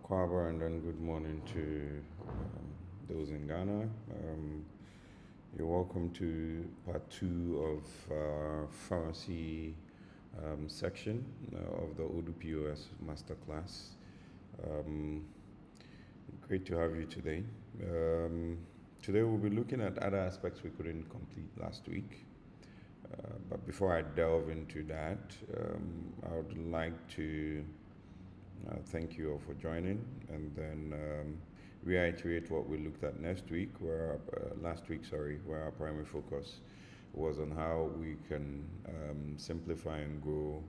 Kwaba, and then good morning to those in Ghana. You're welcome to part two of pharmacy section of the Odoo POS Masterclass. Great to have you today. Today we'll be looking at other aspects we couldn't complete last week. But before I delve into that, I would like to thank you all for joining, and then reiterate what we looked at last week, where our primary focus was on how we can simplify and grow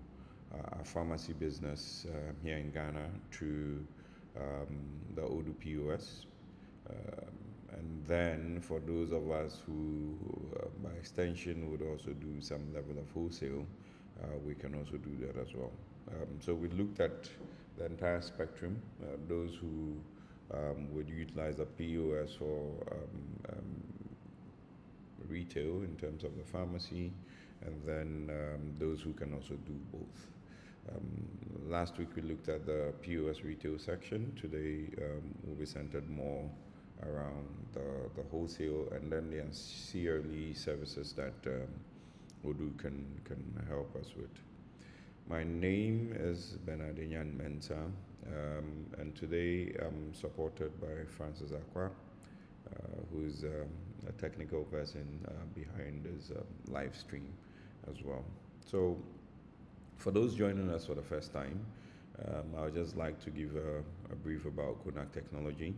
our pharmacy business here in Ghana through the Odoo POS. And then for those of us who, by extension, would also do some level of wholesale, we can also do that as well. So we looked at the entire spectrum, those who would utilize the POS for retail in terms of the pharmacy, and then those who can also do both. Last week we looked at the POS retail section. Today will be centered more around the wholesale and then the ancillary services that Odoo can help us with. My name is Mensah Anyan-Mensah, and today I'm supported by Francis Akwa, who's a technical person behind this live stream as well. So for those joining us for the first time, I would just like to give a brief about CONAK Technology.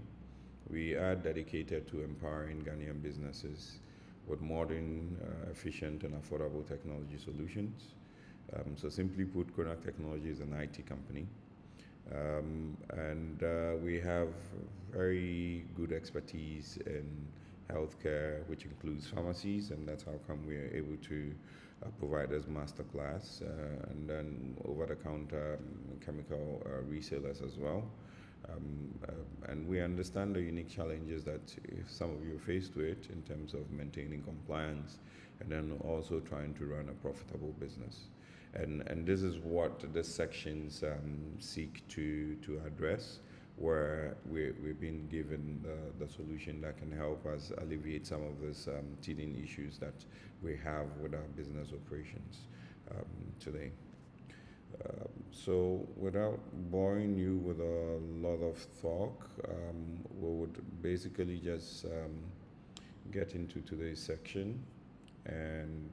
We are dedicated to empowering Ghanaian businesses with modern, efficient, and affordable technology solutions. So simply put, CONAK Technology is an IT company. And we have very good expertise in healthcare, which includes pharmacies, and that's how come we're able to provide this masterclass, and then over-the-counter chemical resellers as well. And we understand the unique challenges that some of you are faced with in terms of maintaining compliance and then also trying to run a profitable business. And this is what the sections seek to address, where we've been given the solution that can help us alleviate some of these teething issues that we have with our business operations today. So without boring you with a lot of talk, we would basically just get into today's section, and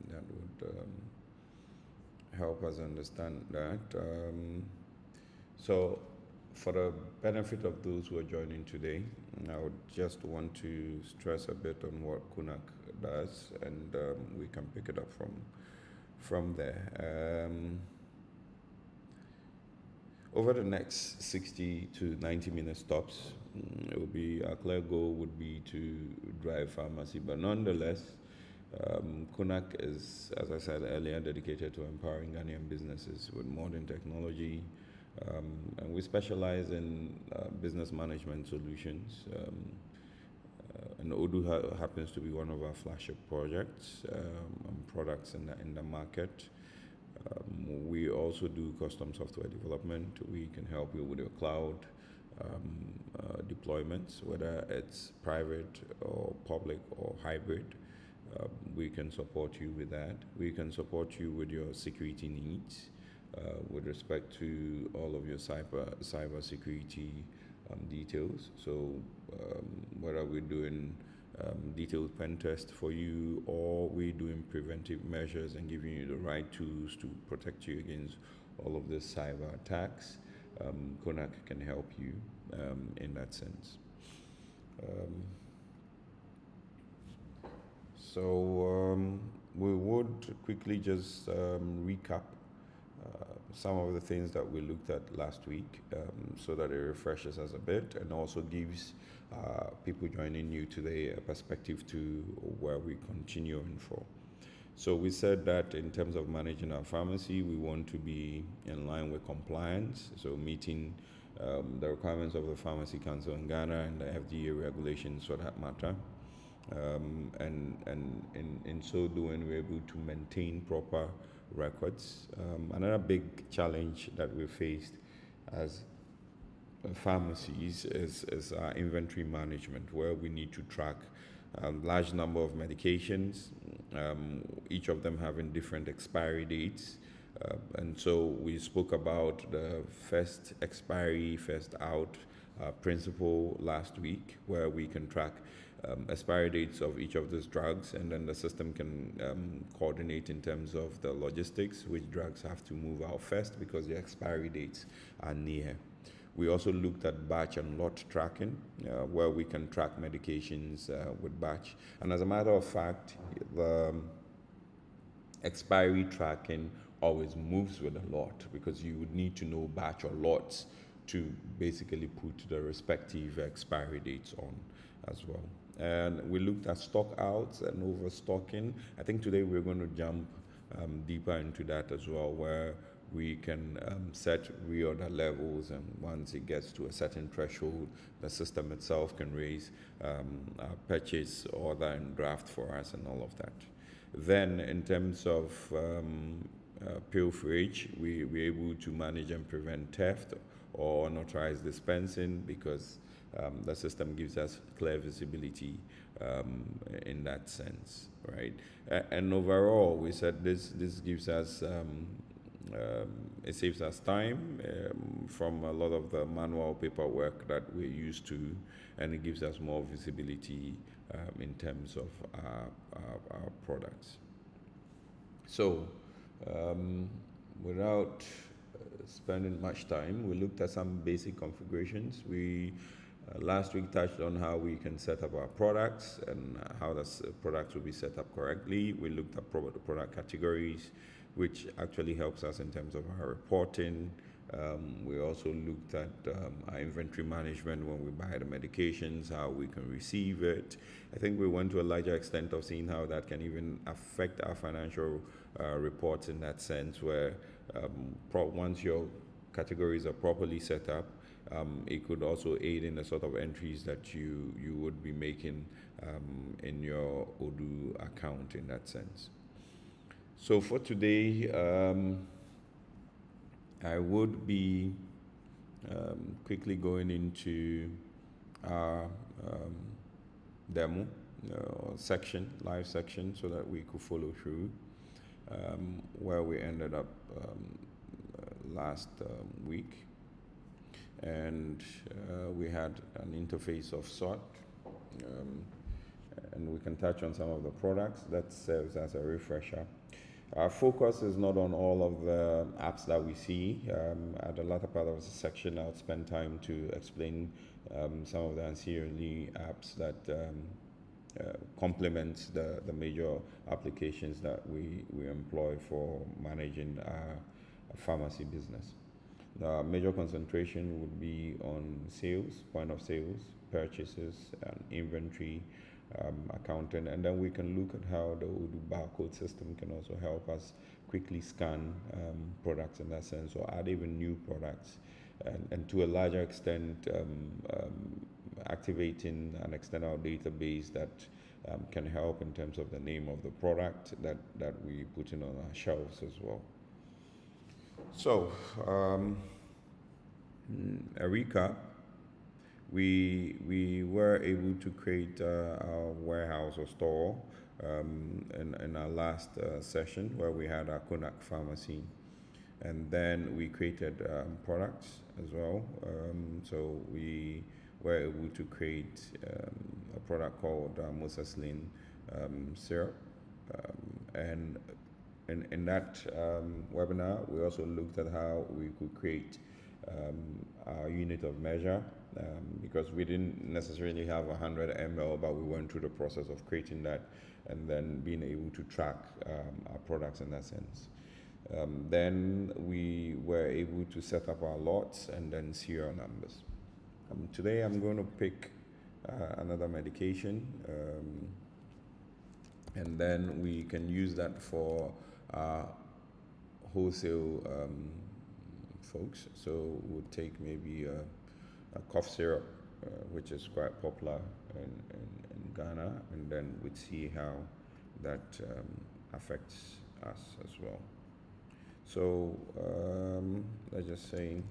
that would help us understand that. So for the benefit of those who are joining today, I would just want to stress a bit on what CONAK does, and we can pick it up from there. Over the next 60 to 90 minute stops, it will be our clear goal would be to drive pharmacy, but nonetheless, CONAK is, as I said earlier, dedicated to empowering Ghanaian businesses with modern technology, and we specialize in business management solutions. And Odoo happens to be one of our flagship projects and products in the market. We also do custom software development. We can help you with your cloud deployments, whether it's private or public or hybrid. We can support you with that. We can support you with your security needs with respect to all of your cyber security details. So whether we're doing detailed pen test for you, or we're doing preventive measures and giving you the right tools to protect you against all of the cyber attacks, CONAK can help you in that sense. So we would quickly just recap some of the things that we looked at last week, so that it refreshes us a bit and also gives people joining you today a perspective to where we continue in for. So we said that in terms of managing our pharmacy, we want to be in line with compliance, so meeting the requirements of the Pharmacy Council in Ghana and the FDA regulations for that matter. And in so doing, we're able to maintain proper records. Another big challenge that we faced as pharmacies is inventory management, where we need to track a large number of medications, each of them having different expiry dates. And so we spoke about the first expiry, first out principle last week, where we can track expiry dates of each of those drugs, and then the system can coordinate in terms of the logistics, which drugs have to move out first because the expiry dates are near. We also looked at batch and lot tracking, where we can track medications with batch. And as a matter of fact, the expiry tracking always moves with a lot, because you would need to know batch or lots to basically put the respective expiry dates on as well. And we looked at stockouts and overstocking. I think today we're going to jump deeper into that as well, where we can set reorder levels, and once it gets to a certain threshold, the system itself can raise a purchase order and draft for us and all of that. Then in terms of pilferage, we're able to manage and prevent theft or unauthorized dispensing, because the system gives us clear visibility in that sense, right? And overall, we said this gives us it saves us time from a lot of the manual paperwork that we're used to, and it gives us more visibility in terms of our products. So without spending much time, we looked at some basic configurations. We last week touched on how we can set up our products and how the products will be set up correctly. We looked at product categories, which actually helps us in terms of our reporting. We also looked at our inventory management when we buy the medications, how we can receive it. I think we went to a larger extent of seeing how that can even affect our financial reports in that sense, where once your categories are properly set up, it could also aid in the sort of entries that you would be making in your Odoo account in that sense. So for today, I would be quickly going into our demo section, live section, so that we could follow through where we ended up last week. And we had an interface of sort, and we can touch on some of the products. That serves as a refresher. Our focus is not on all of the apps that we see. At the latter part of the section, I'll spend time to explain some of the ancillary apps that complement the major applications that we employ for managing our pharmacy business. The major concentration would be on sales, point of sales, purchases, and inventory, accounting, and then we can look at how the Odoo barcode system can also help us quickly scan products in that sense, or add even new products, and to a larger extent activating an external database that can help in terms of the name of the product that we put in on our shelves as well. So a recap. We were able to create our warehouse or store in our last session, where we had our CONAK pharmacy, and then we created products as well. So we were able to create a product called Mensah syrup, and in that webinar, we also looked at how we could create our unit of measure, because we didn't necessarily have 100 ml, but we went through the process of creating that and then being able to track our products in that sense. Then we were able to set up our lots and then serial numbers. Today I'm going to pick another medication, and then we can use that for our wholesale folks. So we'll take maybe a cough syrup, which is quite popular in Ghana, and then we'd see how that affects us as well. So let's just say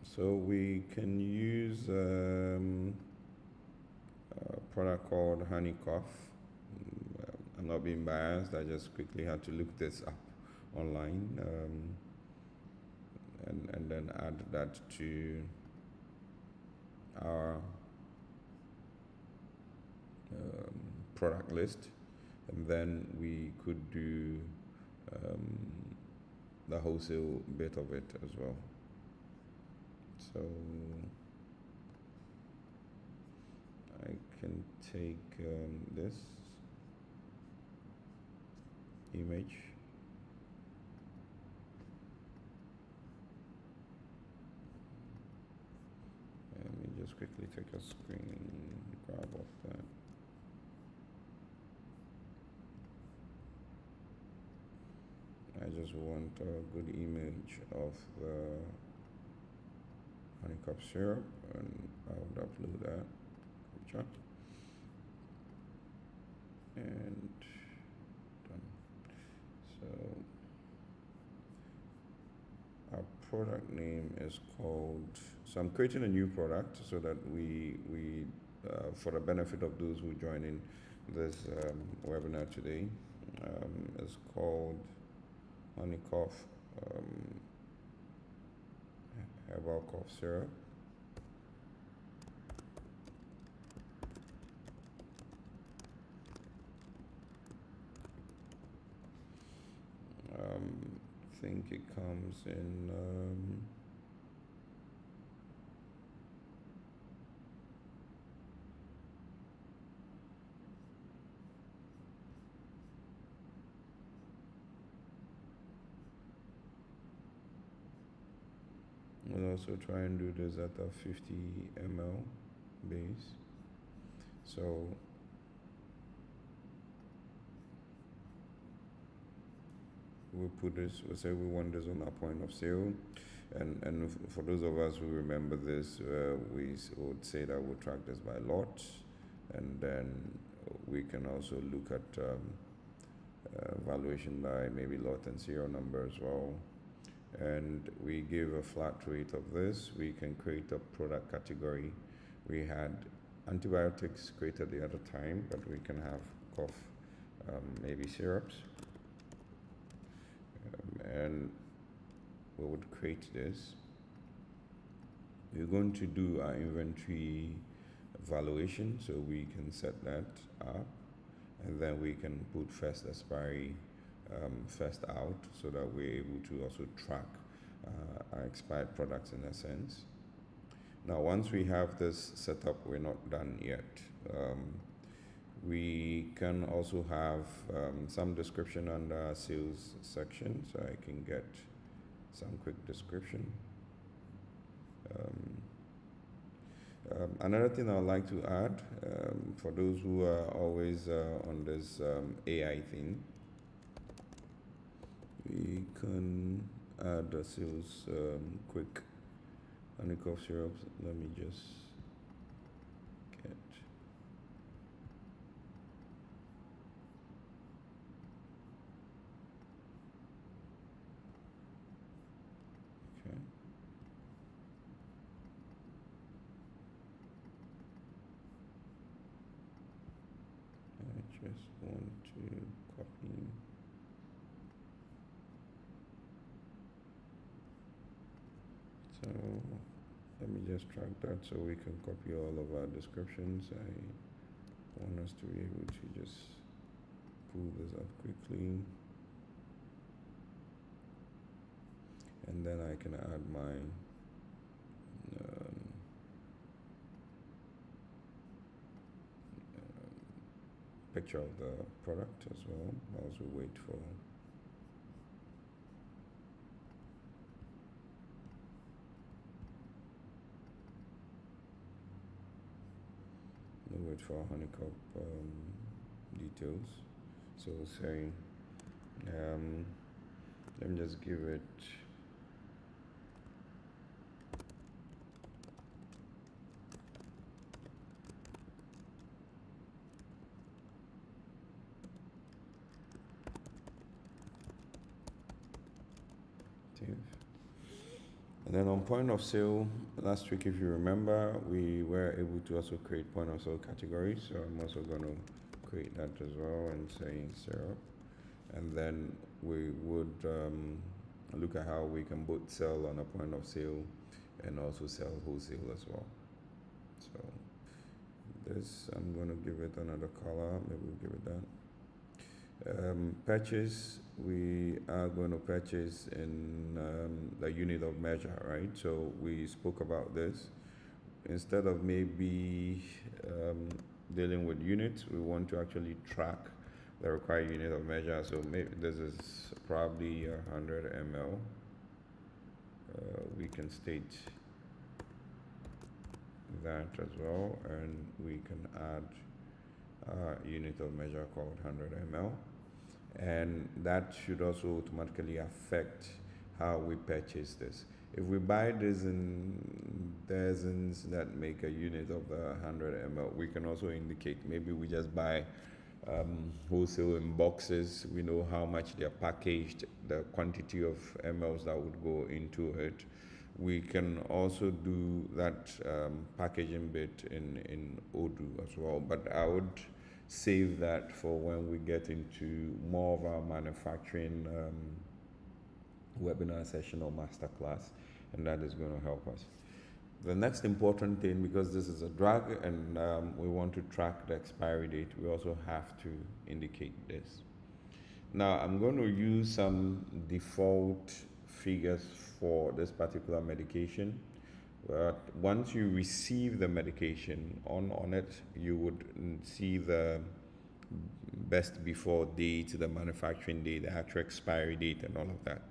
so we can use a product called Honey Cough. I'm not being biased, I just quickly had to look this up online, and then add that to our product list, and then we could do the wholesale bit of it as well. So I can take this image, let me just quickly take a screen grab of that. I just want a good image of the honeycomb syrup, and I would upload that picture, and done. So our product name is called, so I'm creating a new product so that we for the benefit of those who join in this webinar today, is called honey cough herbal cough syrup. I think it comes in we'll also try and do this at a 50 ml base. So we'll put this, we'll say we want this on our point of sale, and for those of us who remember this, we would say that we'll track this by lot, and then we can also look at valuation by maybe lot and serial number as well. And we give a flat rate of this. We can create a product category. We had antibiotics created the other time, but we can have cough, maybe syrups, and we would create this. We're going to do our inventory valuation, so we can set that up, and then we can put first expiry first out, so that we're able to also track our expired products in a sense. Now, once we have this set up, we're not done yet. We can also have some description under our sales section, so I can get some quick description. Another thing I would like to add, for those who are always on this AI thing, we can add a sales quick honey cough syrups. Let me just get okay. I just want to copy. So let me just track that so we can copy all of our descriptions. I want us to be able to just pull this up quickly, and then I can add my picture of the product as well, while we wait for honeycomb details. So saying, let me just give it effective. And then on point of sale, last week, if you remember, we were able to also create point of sale categories. So I'm also going to create that as well and say syrup. And then we would look at how we can both sell on a point of sale and also sell wholesale as well. So this, I'm going to give it another color. Maybe we'll give it that. Purchase, we are going to purchase in the unit of measure, right? So we spoke about this. Instead of maybe dealing with units, we want to actually track the required unit of measure. So maybe this is probably 100 ml. We can state that as well, and we can add a unit of measure called 100 ml, and that should also automatically affect how we purchase this. If we buy this in dozens that make a unit of the 100 ml, we can also indicate, maybe we just buy wholesale in boxes. We know how much they are packaged, the quantity of mls that would go into it. We can also do that packaging bit in Odoo as well, but I would save that for when we get into more of our manufacturing webinar session or masterclass, and that is going to help us. The next important thing, because this is a drug and we want to track the expiry date, we also have to indicate this. Now I'm going to use some default figures for this particular medication. But once you receive the medication on it, you would see the best before date, the manufacturing date, the actual expiry date, and all of that.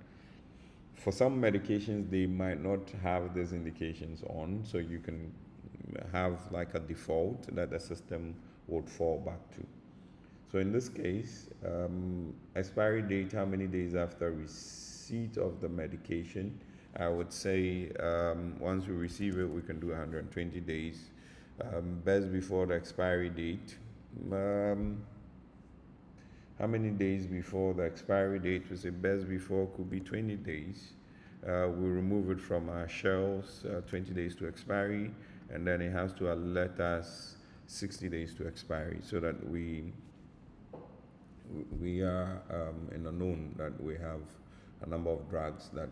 For some medications, they might not have these indications on, so you can have like a default that the system would fall back to. So in this case, expiry date, how many days after receipt of the medication? I would say once we receive it, we can do 120 days. Best before the expiry date. How many days before the expiry date? We say best before could be 20 days. We remove it from our shelves, 20 days to expiry, and then it has to alert us 60 days to expiry, so that we are in the known that we have a number of drugs that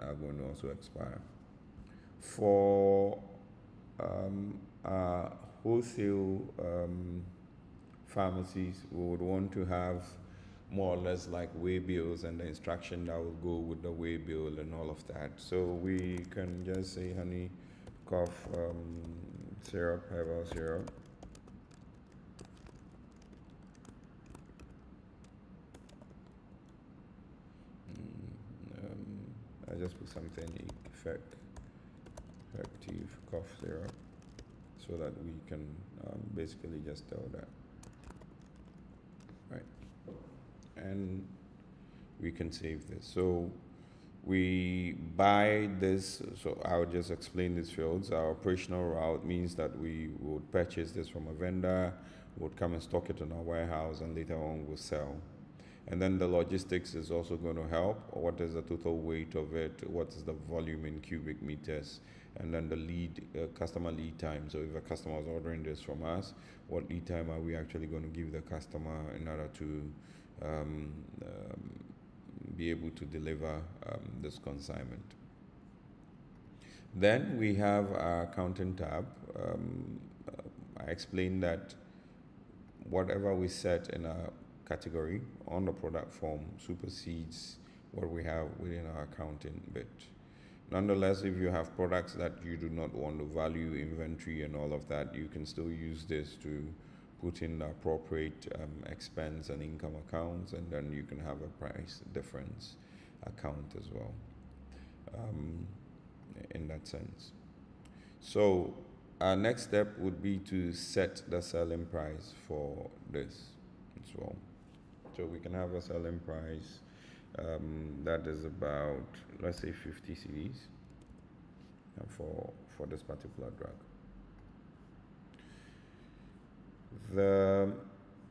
are going to also expire. For our wholesale pharmacies, we would want to have more or less like way bills and the instruction that will go with the way bill and all of that. So we can just say honey, cough, syrup, herbal syrup. I just put something effective cough syrup, so that we can basically just tell that, right? And we can save this. So we buy this, so I'll just explain these fields. Our operational route means that we would purchase this from a vendor, would come and stock it in our warehouse, and later on we'll sell. And then the logistics is also going to help. What is the total weight of it? What is the volume in cubic meters? And then the lead, customer lead time. So if a customer is ordering this from us, what lead time are we actually going to give the customer in order to be able to deliver this consignment? Then we have our accounting tab. I explained that whatever we set in our category on the product form supersedes what we have within our accounting bit. Nonetheless, if you have products that you do not want to value inventory and all of that, you can still use this to put in the appropriate expense and income accounts, and then you can have a price difference account as well in that sense. So our next step would be to set the selling price for this as well. So we can have a selling price that is about, let's say, 50 cedis for this particular drug. The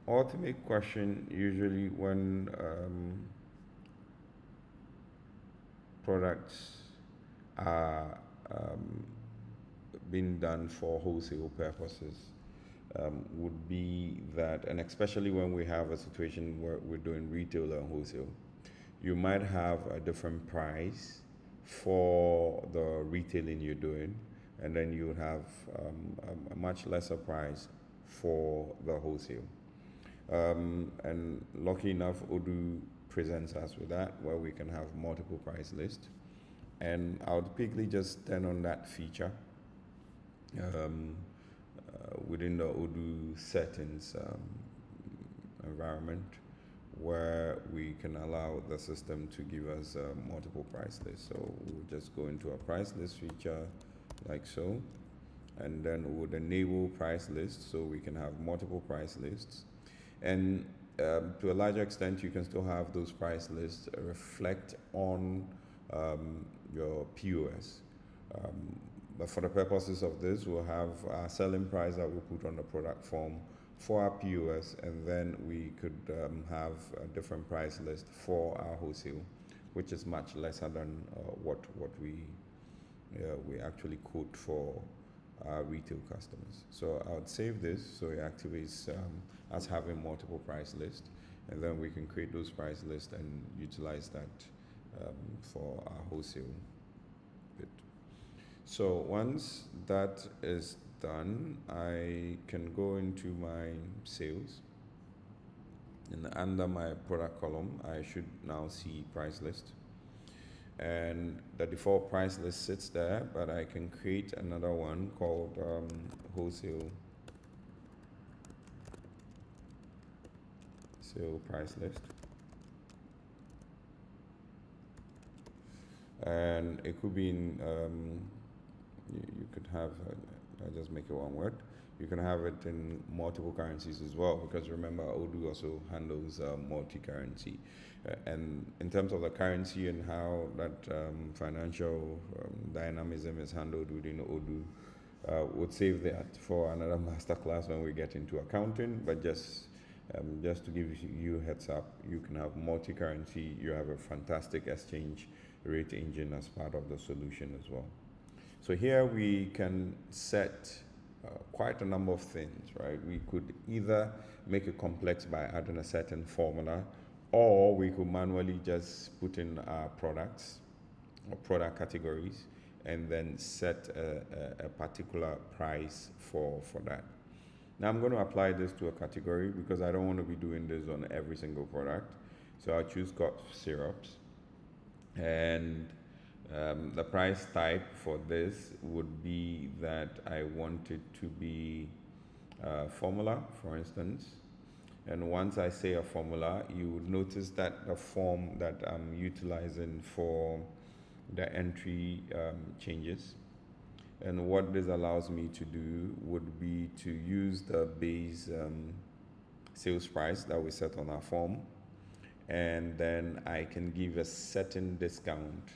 ultimate question usually when products are being done for wholesale purposes would be that, and especially when we have a situation where we're doing retail and wholesale, you might have a different price for the retailing you're doing, and then you would have a much lesser price for the wholesale. And lucky enough, Odoo presents us with that, where we can have multiple price lists. And I would quickly just turn on that feature within the Odoo settings environment, where we can allow the system to give us multiple price lists. So we'll just go into a price list feature like so, and then we would enable price lists so we can have multiple price lists. And to a larger extent, you can still have those price lists reflect on your POS. But for the purposes of this, we'll have our selling price that we put on the product form for our POS, and then we could have a different price list for our wholesale, which is much lesser than what we actually quote for our retail customers. So I would save this so it activates us having multiple price lists, and then we can create those price lists and utilize that for our wholesale bit. So once that is done, I can go into my sales, and under my product column I should now see price list, and the default price list sits there, but I can create another one called wholesale sale price list, and it could be in you could have I'll just make it one word. You can have it in multiple currencies as well, because remember, Odoo also handles multi-currency. And in terms of the currency and how that financial dynamism is handled within Odoo, would save that for another masterclass when we get into accounting. But just to give you a heads up, you can have multi-currency. You have a fantastic exchange rate engine as part of the solution as well. So here we can set quite a number of things, right? We could either make it complex by adding a certain formula, or we could manually just put in our products or product categories and then set a particular price for that. Now I'm going to apply this to a category because I don't want to be doing this on every single product. So I'll choose cough syrups, and the price type for this would be that I want it to be formula, for instance. And once I say a formula, you would notice that the form that I'm utilizing for the entry changes. And what this allows me to do would be to use the base sales price that we set on our form, and then I can give a certain discount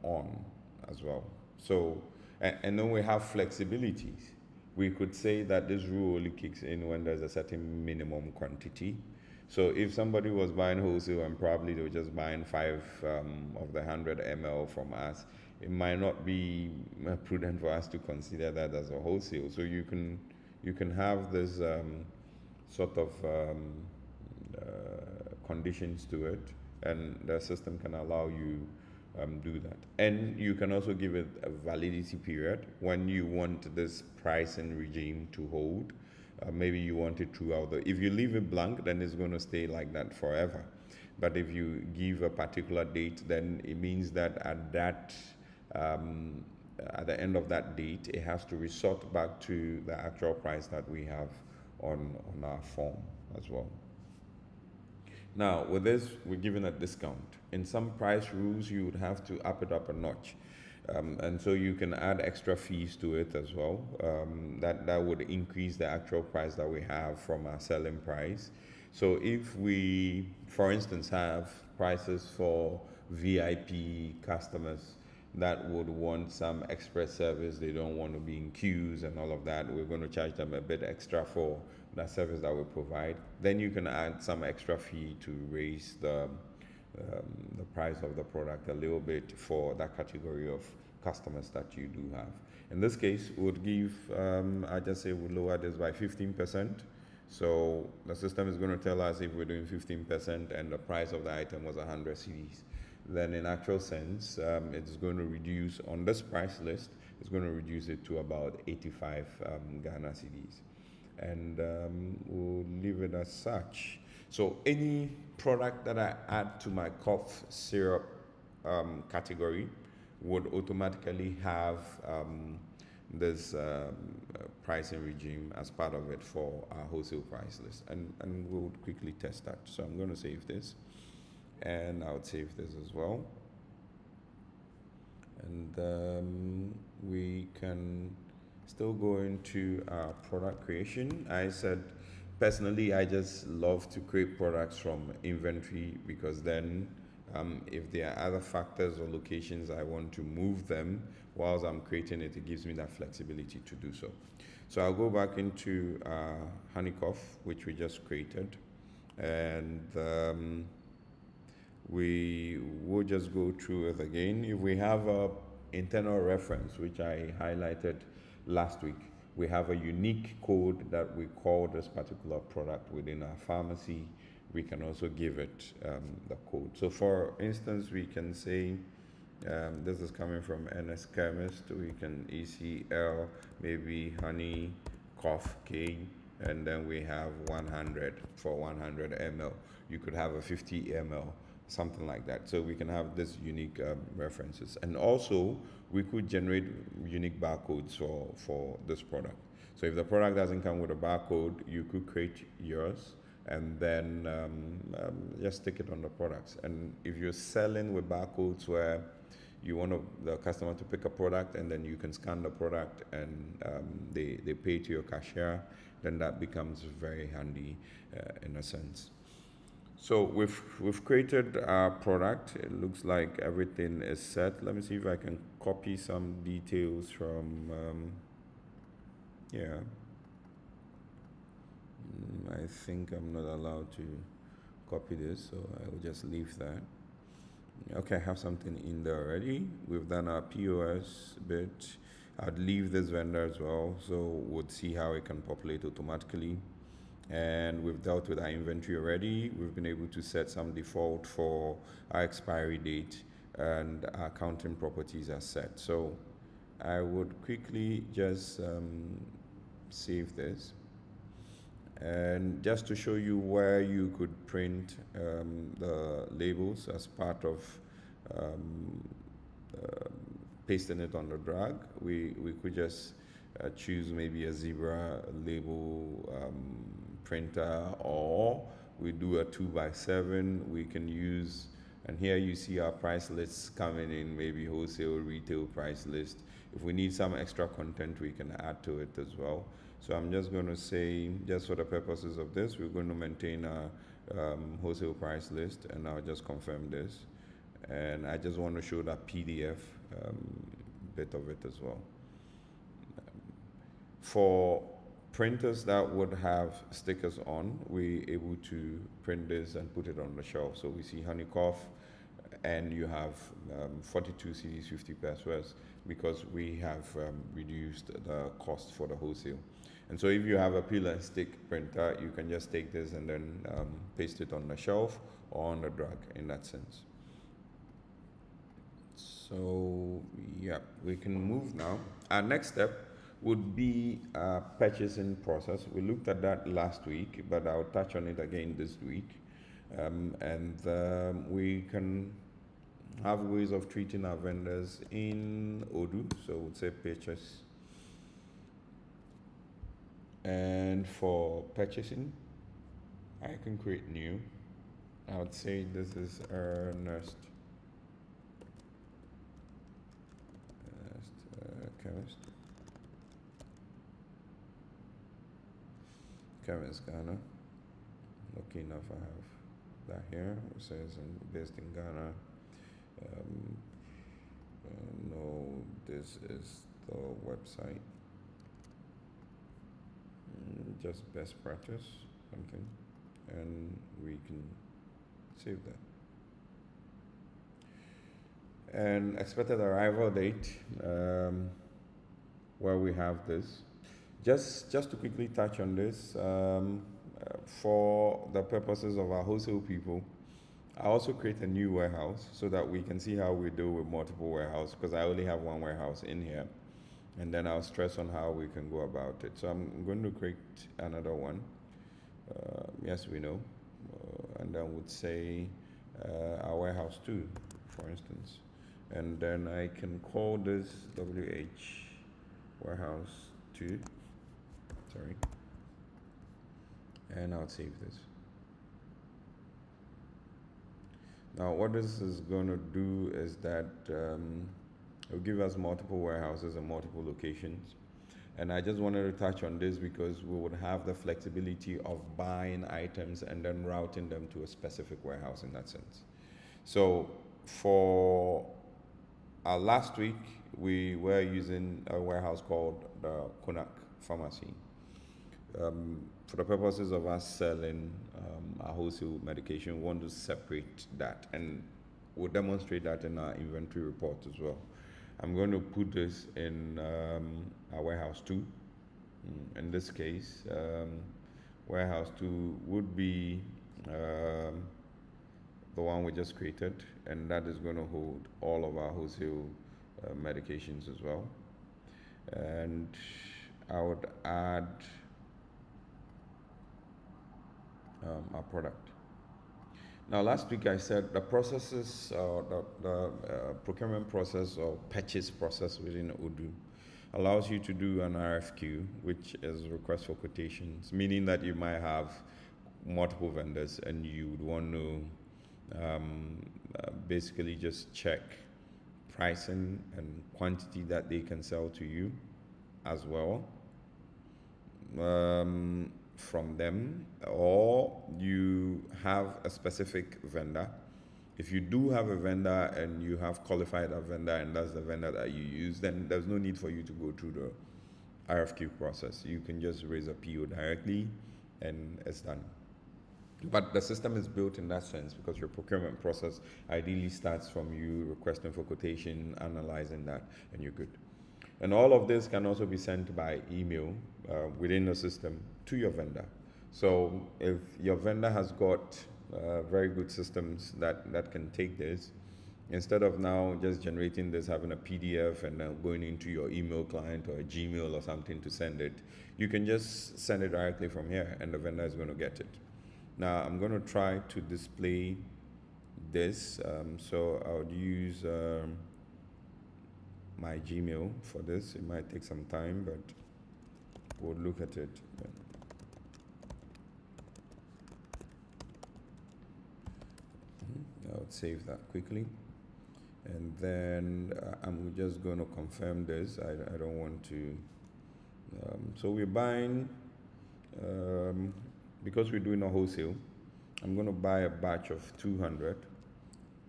on as well. So, and then we have flexibilities. We could say that this rule only kicks in when there's a certain minimum quantity. So if somebody was buying wholesale and probably they were just buying 5 of the 100 ml from us, it might not be prudent for us to consider that as a wholesale. So you can have this sort of conditions to it, and the system can allow you do that. And you can also give it a validity period when you want this pricing regime to hold. Maybe you want it throughout if you leave it blank, then it's going to stay like that forever. But if you give a particular date, then it means that at the end of that date, it has to resort back to the actual price that we have on our form as well. Now, with this, we're giving a discount. In some price rules, you would have to up it up a notch. And so you can add extra fees to it as well. That would increase the actual price that we have from our selling price. So if we, for instance, have prices for VIP customers that would want some express service, they don't want to be in queues and all of that, we're going to charge them a bit extra for that service that we provide. Then you can add some extra fee to raise the the price of the product a little bit for that category of customers that you do have. In this case, we would give, I just say we lower this by 15%. So the system is going to tell us if we're doing 15% and the price of the item was 100 cedis. Then in actual sense, it's going to reduce on this price list, it's going to reduce it to about 85 Ghana cedis. And we'll leave it as such. So any product that I add to my cough syrup category would automatically have this pricing regime as part of it for our wholesale price list. And we'll quickly test that. So I'm going to save this. And I would save this as well. And we can still go into our product creation. I said, personally, I just love to create products from inventory because then if there are other factors or locations I want to move them whilst I'm creating it, it gives me that flexibility to do so. So I'll go back into honey cough, which we just created. And we will just go through it again. If we have a internal reference, which I highlighted last week, we have a unique code that we call this particular product within our pharmacy. We can also give it the code. So for instance, we can say, this is coming from NS Chemist. We can ECL, maybe honey, cough, cane, and then we have 100 for 100 ml. You could have a 50 ml. Something like that. So we can have this unique references. And also, we could generate unique barcodes for this product. So if the product doesn't come with a barcode, you could create yours and then just stick it on the products. And if you're selling with barcodes where you want the customer to pick a product and then you can scan the product and they pay to your cashier, then that becomes very handy in a sense. So we've created our product. It looks like everything is set. Let me see if I can copy some details from, I think I'm not allowed to copy this, so I will just leave that. Okay, I have something in there already. We've done our POS bit. I'd leave this vendor as well, so we'll see how it can populate automatically. And we've dealt with our inventory already. We've been able to set some default for our expiry date, and our accounting properties are set. So I would quickly just save this. And just to show you where you could print the labels as part of pasting it on the drag, we could just choose maybe a zebra label printer, or we do a 2x7. We can use, and here you see our price lists coming in, maybe wholesale, retail price list. If we need some extra content, we can add to it as well. So I'm just going to say, just for the purposes of this, we're going to maintain a wholesale price list, and I'll just confirm this. And I just want to show that PDF bit of it as well. For printers that would have stickers on, we're able to print this and put it on the shelf. So we see honey cough, and you have 42 cedis, 50 pesos, because we have reduced the cost for the wholesale. And so if you have a peel and stick printer, you can just take this and then paste it on the shelf or on the drag in that sense. So yeah, we can move now. Our next step would be a purchasing process. We looked at that last week, but I'll touch on it again this week. We can have ways of treating our vendors in Odoo. So we'll say purchase. And for purchasing, I can create new. I would say this is Ernest Chemist. Chemist Ghana. Lucky enough I have that here. It says based in Ghana. No, this is the website. Just best practice, something, and we can save that. And expected arrival date, where we have this. Just to quickly touch on this, for the purposes of our wholesale people, I also create a new warehouse so that we can see how we do with multiple warehouses, because I only have one warehouse in here. And then I'll stress on how we can go about it. So I'm going to create another one. Yes, we know. And then would say our warehouse 2, for instance. And then I can call this WH warehouse 2. Sorry. And I'll save this. Now what this is going to do is that it will give us multiple warehouses and multiple locations. And I just wanted to touch on this because we would have the flexibility of buying items and then routing them to a specific warehouse in that sense. So for our last week, we were using a warehouse called the CONAK Pharmacy. For the purposes of us selling our wholesale medication, we want to separate that, and we'll demonstrate that in our inventory report as well. I'm going to put this in our warehouse 2. In this case, warehouse 2 would be the one we just created, and that is going to hold all of our wholesale medications as well. And I would add our product. Now, last week I said the processes, the procurement process or purchase process within Odoo allows you to do an RFQ, which is request for quotations, meaning that you might have multiple vendors and you would want to basically just check pricing and quantity that they can sell to you as well from them, or you have a specific vendor. If you do have a vendor and you have qualified a vendor and that's the vendor that you use, then there's no need for you to go through the RFQ process. You can just raise a PO directly and it's done. But the system is built in that sense because your procurement process ideally starts from you requesting for quotation, analyzing that, and you're good. And all of this can also be sent by email within the system to your vendor. So if your vendor has got very good systems that can take this, instead of now just generating this, having a PDF and then going into your email client or a Gmail or something to send it, you can just send it directly from here and the vendor is going to get it. Now I'm going to try to display this, so I would use my Gmail for this. It might take some time, but we'll look at it. I would save that quickly, and then I'm just going to confirm this. I don't want to. So we're buying. Because we're doing a wholesale, I'm going to buy a batch of 200,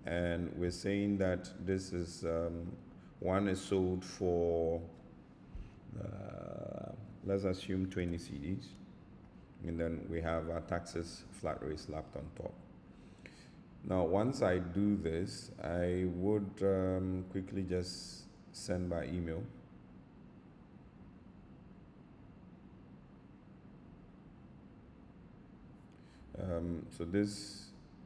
and we're saying that this is one is sold for let's assume 20 CDs, and then we have our taxes flat rate slapped on top. Now once I do this, I would quickly just send by email. So this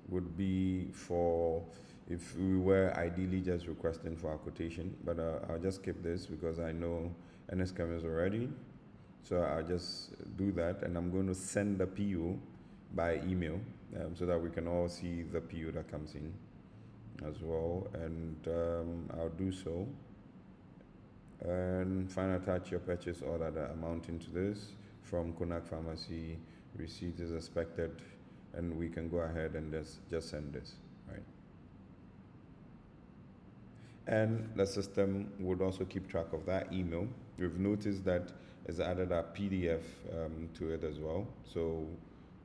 would be for if we were ideally just requesting for our quotation, but I'll just skip this because I know NSCAM is already. So I'll just do that, and I'm going to send the PO by email so that we can all see the PO that comes in as well, and I'll do so. And finally attach your purchase order that amounting to this from CONAK Pharmacy. Receipt is expected, and we can go ahead and just send this, right? And the system would also keep track of that email. We've noticed that it's added a PDF to it as well, so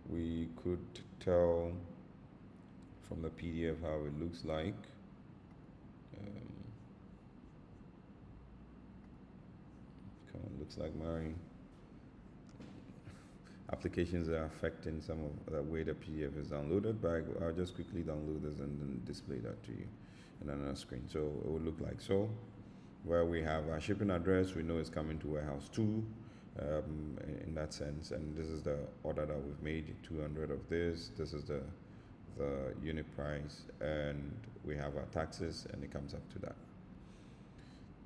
we could tell from the PDF how it looks like. Come on, looks like my applications that are affecting some of the way the PDF is downloaded, but I'll just quickly download this and then display that to you in another screen. So it will look like so, where we have our shipping address, we know it's coming to warehouse 2 in that sense, and this is the order that we've made, 200 of this is the unit price, and we have our taxes, and it comes up to that.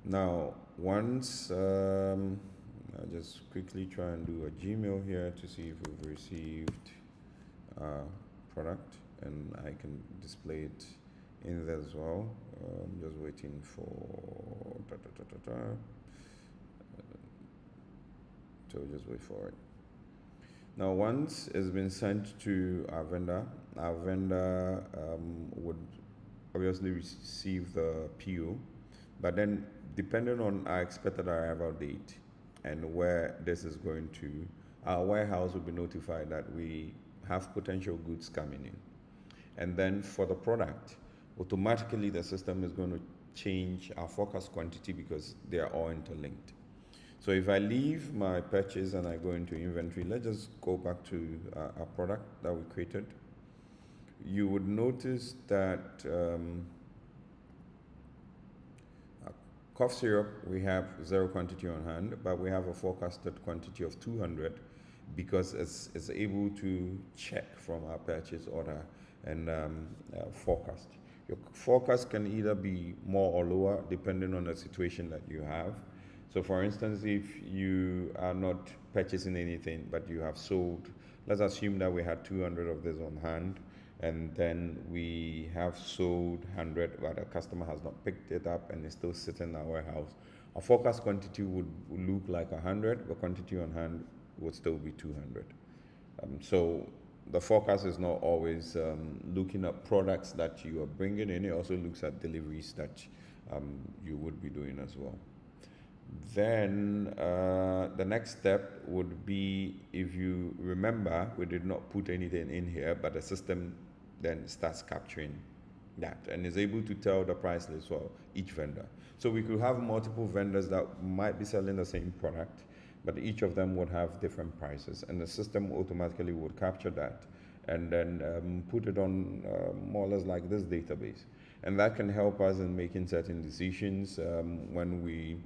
Now, once I'll just quickly try and do a Gmail here to see if we've received our product, and I can display it in there as well. Just waiting for so just wait for it. Now, once it's been sent to our vendor would obviously receive the PO, but then depending on our expected arrival date and where this is going to, our warehouse will be notified that we have potential goods coming in. And then for the product, automatically the system is going to change our forecast quantity because they are all interlinked. So if I leave my purchase and I go into inventory, let's just go back to our product that we created. You would notice that cough syrup, we have 0 quantity on hand, but we have a forecasted quantity of 200 because it's able to check from our purchase order and forecast. Your forecast can either be more or lower depending on the situation that you have. So for instance, if you are not purchasing anything, but you have sold, let's assume that we had 200 of this on hand, and then we have sold 100, but the customer has not picked it up and it's still sitting in our warehouse. Our forecast quantity would look like 100, but quantity on hand would still be 200. So the forecast is not always looking at products that you are bringing in, it also looks at deliveries that you would be doing as well. Then the next step would be, if you remember, we did not put anything in here, but the system then starts capturing that and is able to tell the price list for each vendor. So we could have multiple vendors that might be selling the same product, but each of them would have different prices, and the system automatically would capture that and then put it on more or less like this database. And that can help us in making certain decisions when we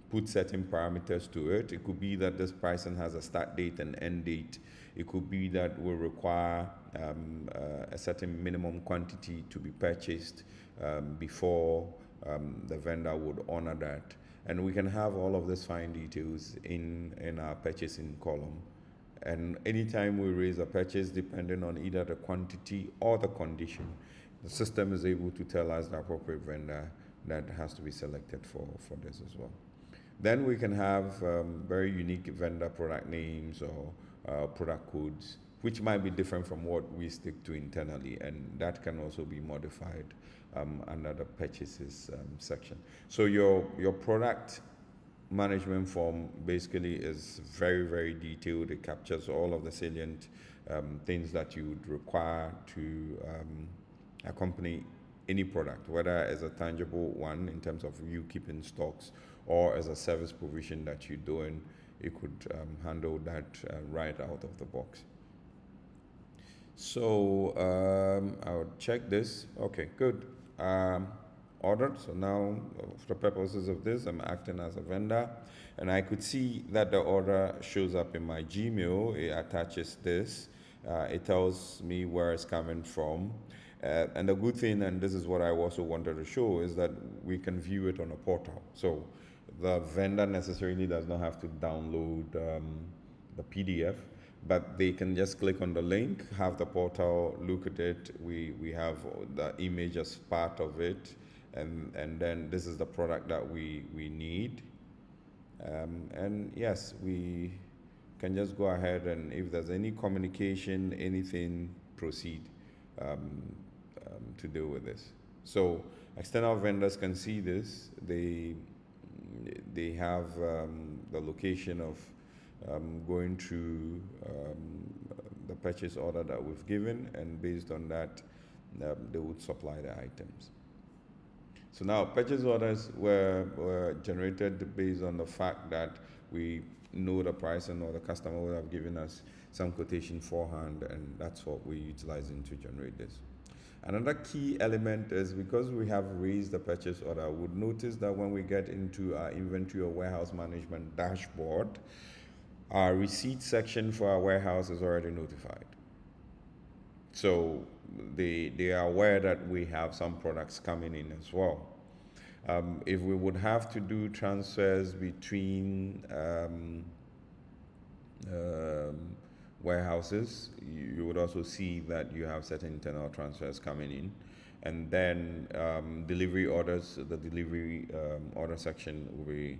put certain parameters to it. It could be that this pricing has a start date and end date. It could be that will require a certain minimum quantity to be purchased before the vendor would honor that. And we can have all of these fine details in our purchasing column. And anytime we raise a purchase, depending on either the quantity or the condition, the system is able to tell us the appropriate vendor that has to be selected for this as well. Then we can have very unique vendor product names or product codes, which might be different from what we stick to internally, and that can also be modified under the purchases section. So your product management form basically is very, very detailed. It captures all of the salient things that you would require to accompany any product, whether as a tangible one in terms of you keeping stocks or as a service provision that you're doing. It could handle that right out of the box. So I'll check this. Okay, good. Ordered. So now, for the purposes of this, I'm acting as a vendor, and I could see that the order shows up in my Gmail. It attaches this. It tells me where it's coming from. And the good thing, and this is what I also wanted to show, is that we can view it on a portal. So the vendor necessarily does not have to download the PDF, but they can just click on the link, have the portal, look at it. We have the image as part of it, and then this is the product that we need. And yes, we can just go ahead, and if there's any communication, anything, proceed to deal with this. So external vendors can see this. They have the location of going through the purchase order that we've given, and based on that, they would supply the items. So now purchase orders were generated based on the fact that we know the pricing, or the customer would have given us some quotation forehand, and that's what we're utilizing to generate this. Another key element is, because we have raised the purchase order, would notice that when we get into our inventory or warehouse management dashboard, our receipt section for our warehouse is already notified. So they are aware that we have some products coming in as well. If we would have to do transfers between warehouses, you would also see that you have certain internal transfers coming in. And then delivery orders, the delivery order section will be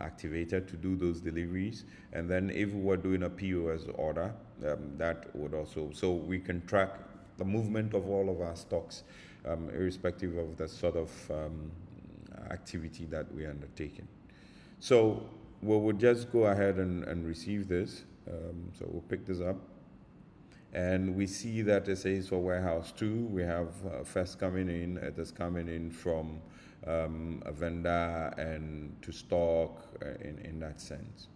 activated to do those deliveries. And then if we were doing a POS order, that would also, so we can track the movement of all of our stocks, irrespective of the sort of activity that we're undertaking. So we would just go ahead and receive this. So we'll pick this up, and we see that it says for warehouse 2, we have first coming in. It is coming in from a vendor and to stock in that sense.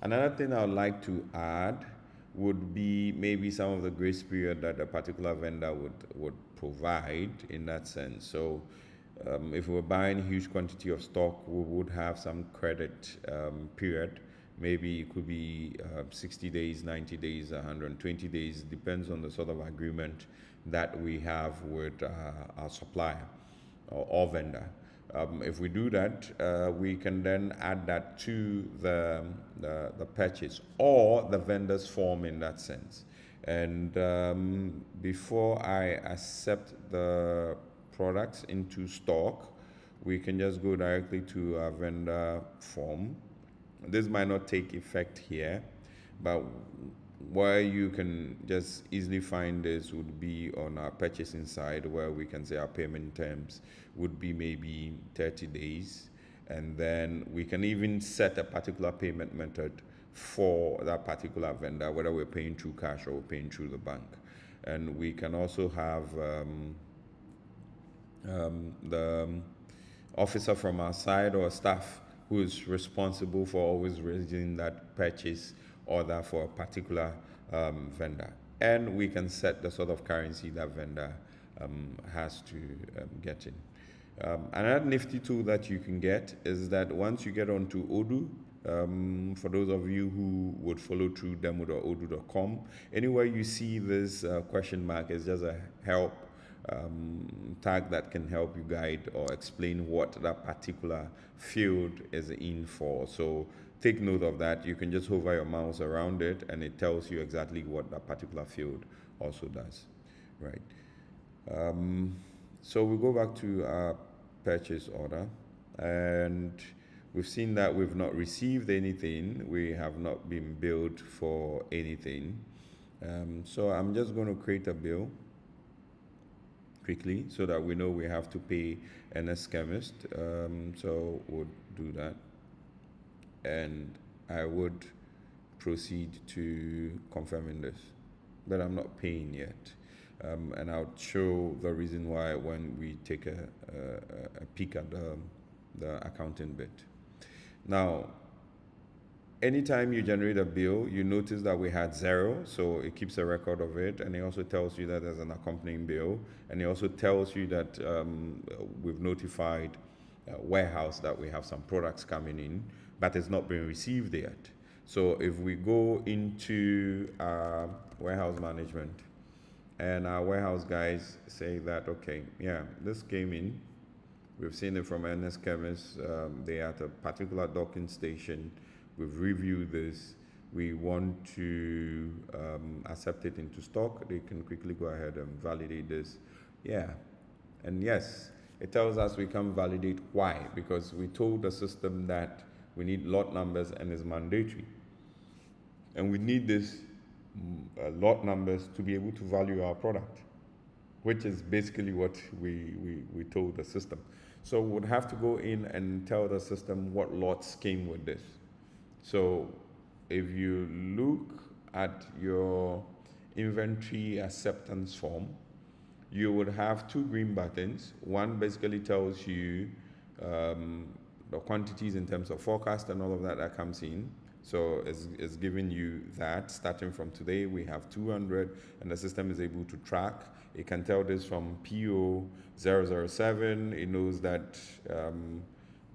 Another thing I would like to add would be maybe some of the grace period that a particular vendor would provide in that sense. So if we're buying a huge quantity of stock, we would have some credit period. Maybe it could be 60 days, 90 days, 120 days, depends on the sort of agreement that we have with our supplier or vendor. If we do that, we can then add that to the purchase or the vendor's form in that sense. And before I accept the products into stock, we can just go directly to our vendor form. This might not take effect here, but where you can just easily find this would be on our purchasing side, where we can say our payment terms would be maybe 30 days. And then we can even set a particular payment method for that particular vendor, whether we're paying through cash or we're paying through the bank. And we can also have the officer from our side or staff who is responsible for always raising that purchase order for a particular vendor. And we can set the sort of currency that vendor has to get in. Another nifty tool that you can get is that once you get onto Odoo, for those of you who would follow through demo.odoo.com, anywhere you see this question mark is just a help tag that can help you guide or explain what that particular field is in for. So take note of that. You can just hover your mouse around it and it tells you exactly what that particular field also does, right? So we go back to our purchase order, and we've seen that we've not received anything. We have not been billed for anything. So I'm just going to create a bill quickly so that we know we have to pay NS Chemist. So we'll do that, and I would proceed to confirming this, but I'm not paying yet. And I'll show the reason why when we take a peek at the accounting bit. Now, anytime you generate a bill, you notice that we had 0, so it keeps a record of it, and it also tells you that there's an accompanying bill, and it also tells you that we've notified warehouse that we have some products coming in, but it's not been received yet. So if we go into our warehouse management, and our warehouse guys say that, okay, yeah, this came in, we've seen it from NS Chemist, they're at a particular docking station, we've reviewed this, we want to accept it into stock, they can quickly go ahead and validate this. Yeah, and yes, it tells us we can validate. Why? Because we told the system that we need lot numbers and it's mandatory. And we need this lot numbers to be able to value our product, which is basically what we told the system. So we would have to go in and tell the system what lots came with this. So if you look at your inventory acceptance form, you would have 2 green buttons. One basically tells you the quantities in terms of forecast and all of that that comes in. So it's giving you that starting from today we have 200, and the system is able to track. It can tell this from PO 007. It knows that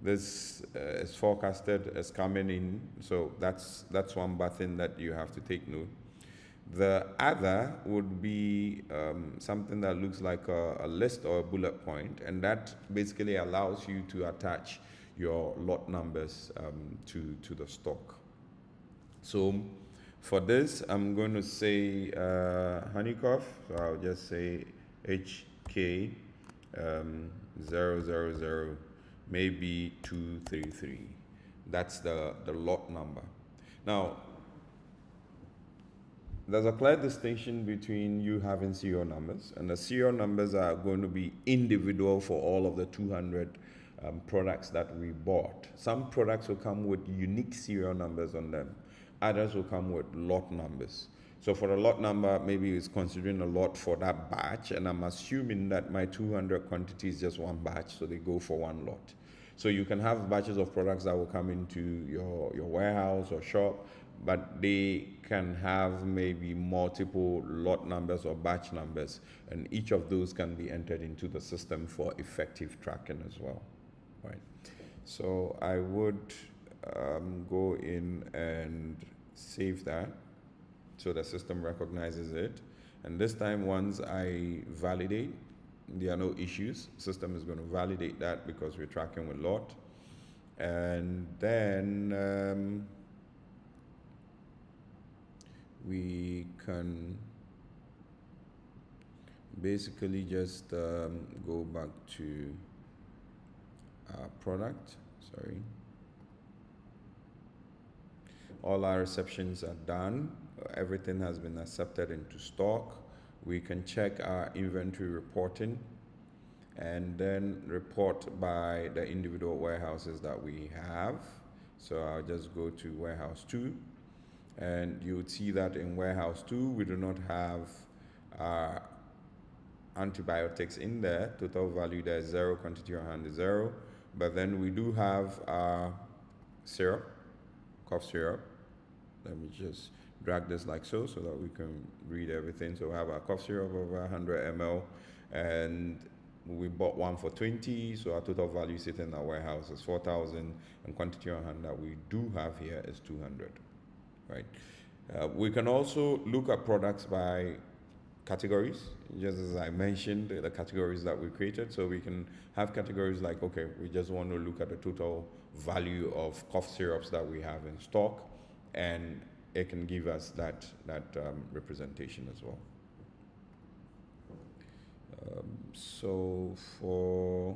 this is forecasted as coming in. So that's one button that you have to take note. The other would be something that looks like a list or a bullet point, and that basically allows you to attach your lot numbers to the stock. So for this, I'm going to say Honeycough, so I'll just say HK 000, maybe 233. That's the lot number. Now, there's a clear distinction between you having serial numbers, and the serial numbers are going to be individual for all of the 200 products that we bought. Some products will come with unique serial numbers on them. Others will come with lot numbers. So for the lot number, maybe it's considering a lot for that batch, and I'm assuming that my 200 quantity is just one batch, so they go for one lot. So you can have batches of products that will come into your warehouse or shop, but they can have maybe multiple lot numbers or batch numbers, and each of those can be entered into the system for effective tracking as well. Right. So I would go in and save that so the system recognizes it, and this time once I validate, there are no issues. System is going to validate that because we're tracking with lot, and then we can basically just go back to our product. Sorry. All our receptions are done. Everything has been accepted into stock. We can check our inventory reporting and then report by the individual warehouses that we have. So I'll just go to warehouse 2, and you would see that in warehouse 2 we do not have antibiotics in there. Total value there is 0, quantity on hand is 0, but then we do have syrup, cough syrup. Let me just drag this like so that we can read everything. So we have our cough syrup of 100 ml, and we bought one for 20, so our total value sitting in our warehouse is 4,000, and quantity on hand that we do have here is 200, right? We can also look at products by categories, just as I mentioned, the categories that we created. So we can have categories like, okay, we just want to look at the total value of cough syrups that we have in stock, and it can give us that representation as well. So for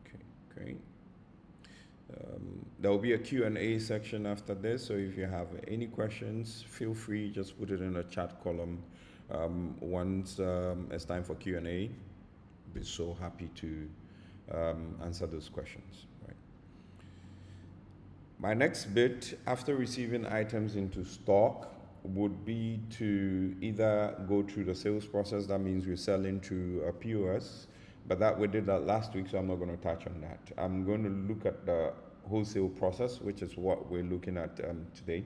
okay, great. There will be a Q&A section after this, so if you have any questions, feel free, just put it in the chat column. Once it's time for Q&A, I'll be so happy to answer those questions. Right. My next bit, after receiving items into stock, would be to either go through the sales process. That means we're selling to a POS, but that we did that last week, so I'm not going to touch on that. I'm going to look at the wholesale process, which is what we're looking at today.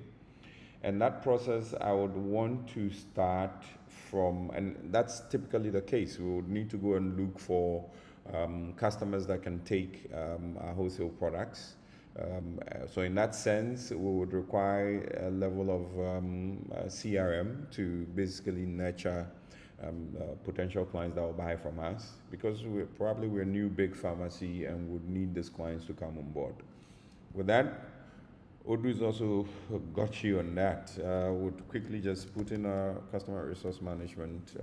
And that process, I would want to start from, and that's typically the case, we would need to go and look for customers that can take our wholesale products. So in that sense, we would require a level of CRM to basically nurture potential clients that will buy from us, because we're a new big pharmacy and would need these clients to come on board. With that, Odoo's also got you on that. Would quickly just put in our customer resource management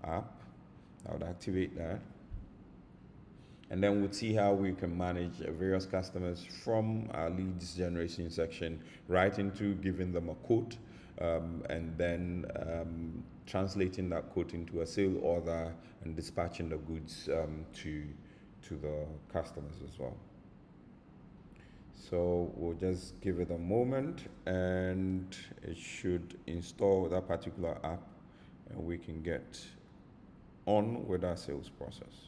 app. I would activate that. And then we'll see how we can manage various customers from our leads generation section right into giving them a quote, and then translating that quote into a sale order and dispatching the goods to the customers as well. So we'll just give it a moment, and it should install that particular app, and we can get on with our sales process.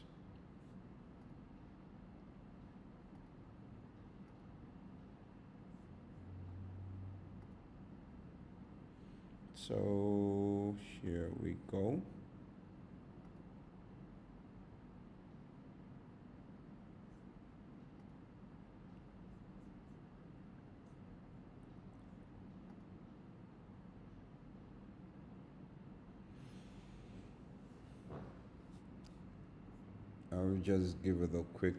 So here we go. I'll just give it a quick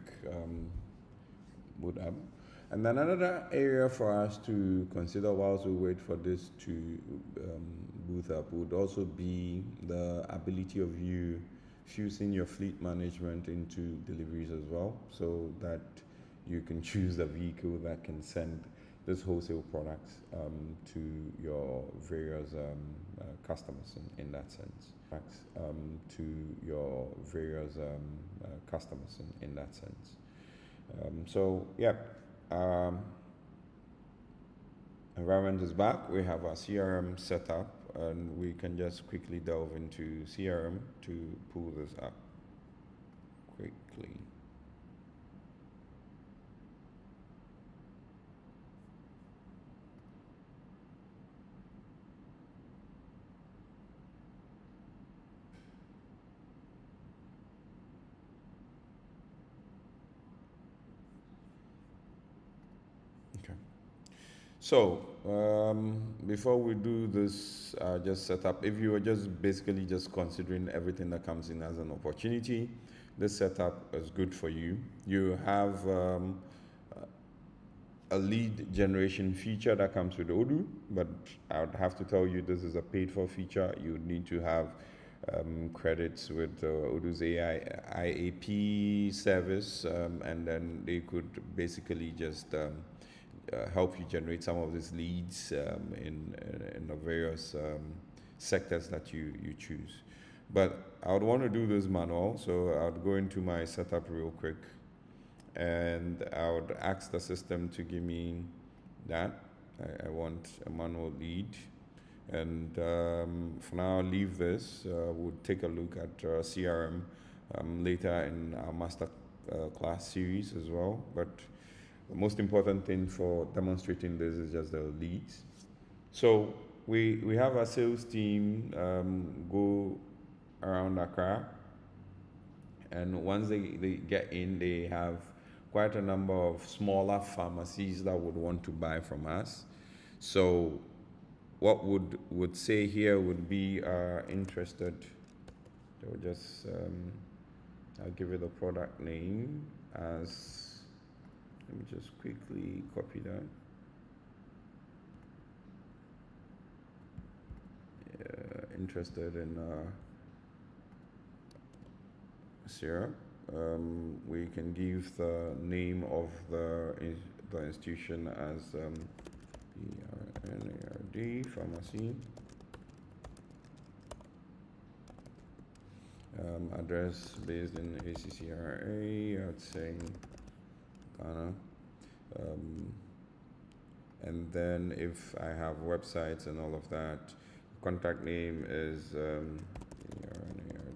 boot up. And then another area for us to consider whilst we wait for this to boot up would also be the ability of you fusing your fleet management into deliveries as well, so that you can choose a vehicle that can send this wholesale products to your various customers in that sense. To your various customers in that sense. So yeah, environment is back. We have our CRM set up, and we can just quickly delve into CRM to pull this up quickly. So before we do this, just setup, if you are just basically just considering everything that comes in as an opportunity, this setup is good for you. You have a lead generation feature that comes with Odoo, but I would have to tell you this is a paid for feature. You would need to have credits with Odoo's AI IAP service, and then they could basically just help you generate some of these leads in the various sectors that you choose. But I would want to do this manual, so I would go into my setup real quick, and I would ask the system to give me that. I want a manual lead, and for now I'll leave this. We'll take a look at CRM later in our master class series as well, but the most important thing for demonstrating this is just the leads. So we have our sales team go around Accra, and once they get in, they have quite a number of smaller pharmacies that would want to buy from us. So what would say here would be interested. They would just I'll give it a product name as, let me just quickly copy that. Interested in syrup. We can give the name of the institution as PRNARD Pharmacy. Address based in ACCRA, I'd say Ghana. And then if I have websites and all of that, contact name is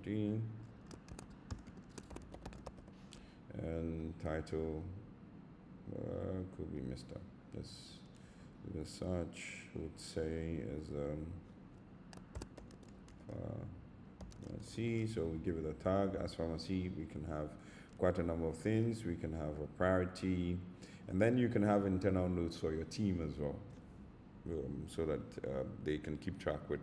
PRNARD, and title could be Mr. The search would say is pharmacy, so we give it a tag as pharmacy. We can have quite a number of things. We can have a priority, and then you can have internal notes for your team as well, so that they can keep track with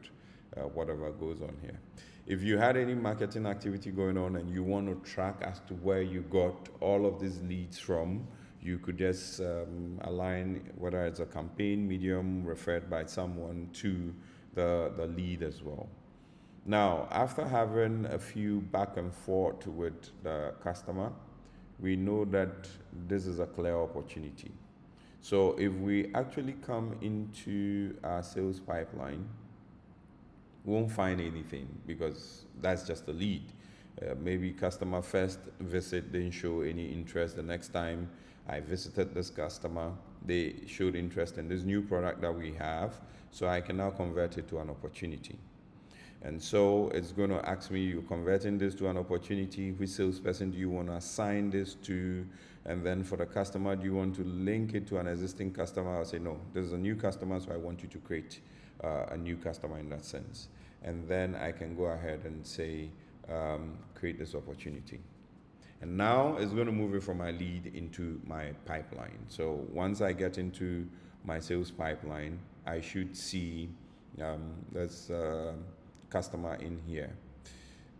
whatever goes on here. If you had any marketing activity going on and you want to track as to where you got all of these leads from, you could just align whether it's a campaign medium referred by someone to the lead as well. Now, after having a few back and forth with the customer, we know that this is a clear opportunity. So if we actually come into our sales pipeline, we won't find anything because that's just a lead. Maybe customer first visit didn't show any interest. The next time I visited this customer, they showed interest in this new product that we have, so I can now convert it to an opportunity. And so it's going to ask me, you're converting this to an opportunity, which salesperson do you want to assign this to? And then for the customer, do you want to link it to an existing customer? I'll say, no, this is a new customer, so I want you to create a new customer in that sense. And then I can go ahead and say, create this opportunity. And now it's going to move it from my lead into my pipeline. So once I get into my sales pipeline, I should see there's a customer in here.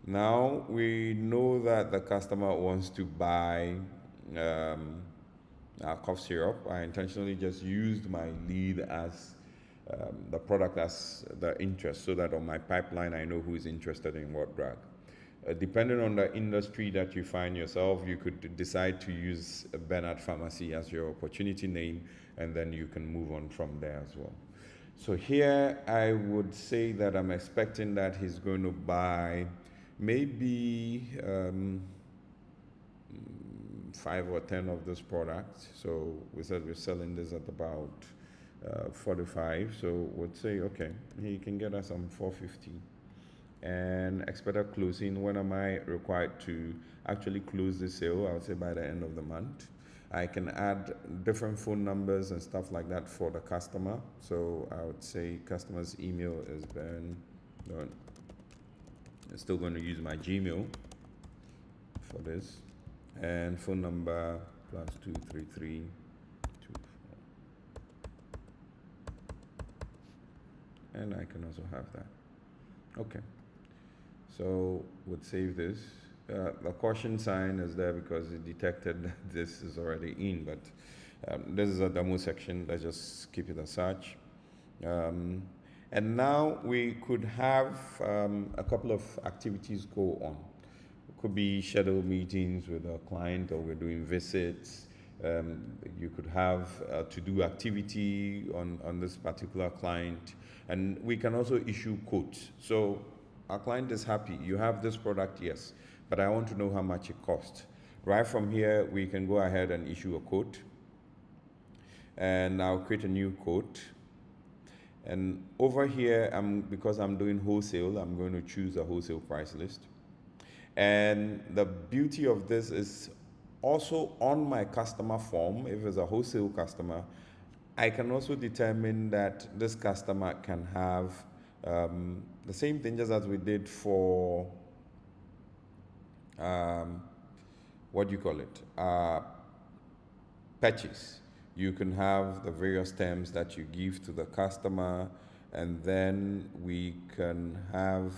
Now we know that the customer wants to buy cough syrup. I intentionally just used my lead as the product as the interest, so that on my pipeline I know who is interested in what drug. Depending on the industry that you find yourself, you could decide to use Bernard Pharmacy as your opportunity name, and then you can move on from there as well. So here I would say that I'm expecting that he's going to buy maybe 5 or 10 of this product. So we said we're selling this at about 45. So we'd say, okay, he can get us some 450. And expected closing, when am I required to actually close the sale? I would say by the end of the month. I can add different phone numbers and stuff like that for the customer. So I would say customer's email is Ben. I'm still going to use my Gmail for this. And phone number +233 and I can also have that. Okay. So we'll save this. The caution sign is there because it detected that this is already in, but this is a demo section. Let's just keep it as such. And now we could have a couple of activities go on. It could be scheduled meetings with a client, or we're doing visits. You could have a to-do activity on this particular client. And we can also issue quotes. So our client is happy. You have this product, yes, but I want to know how much it costs. Right from here, we can go ahead and issue a quote. And I'll create a new quote. And over here, because I'm doing wholesale, I'm going to choose a wholesale price list. And the beauty of this is also on my customer form, if it's a wholesale customer, I can also determine that this customer can have the same thing just as we did for, what do you call it, purchase. You can have the various terms that you give to the customer, and then we can have,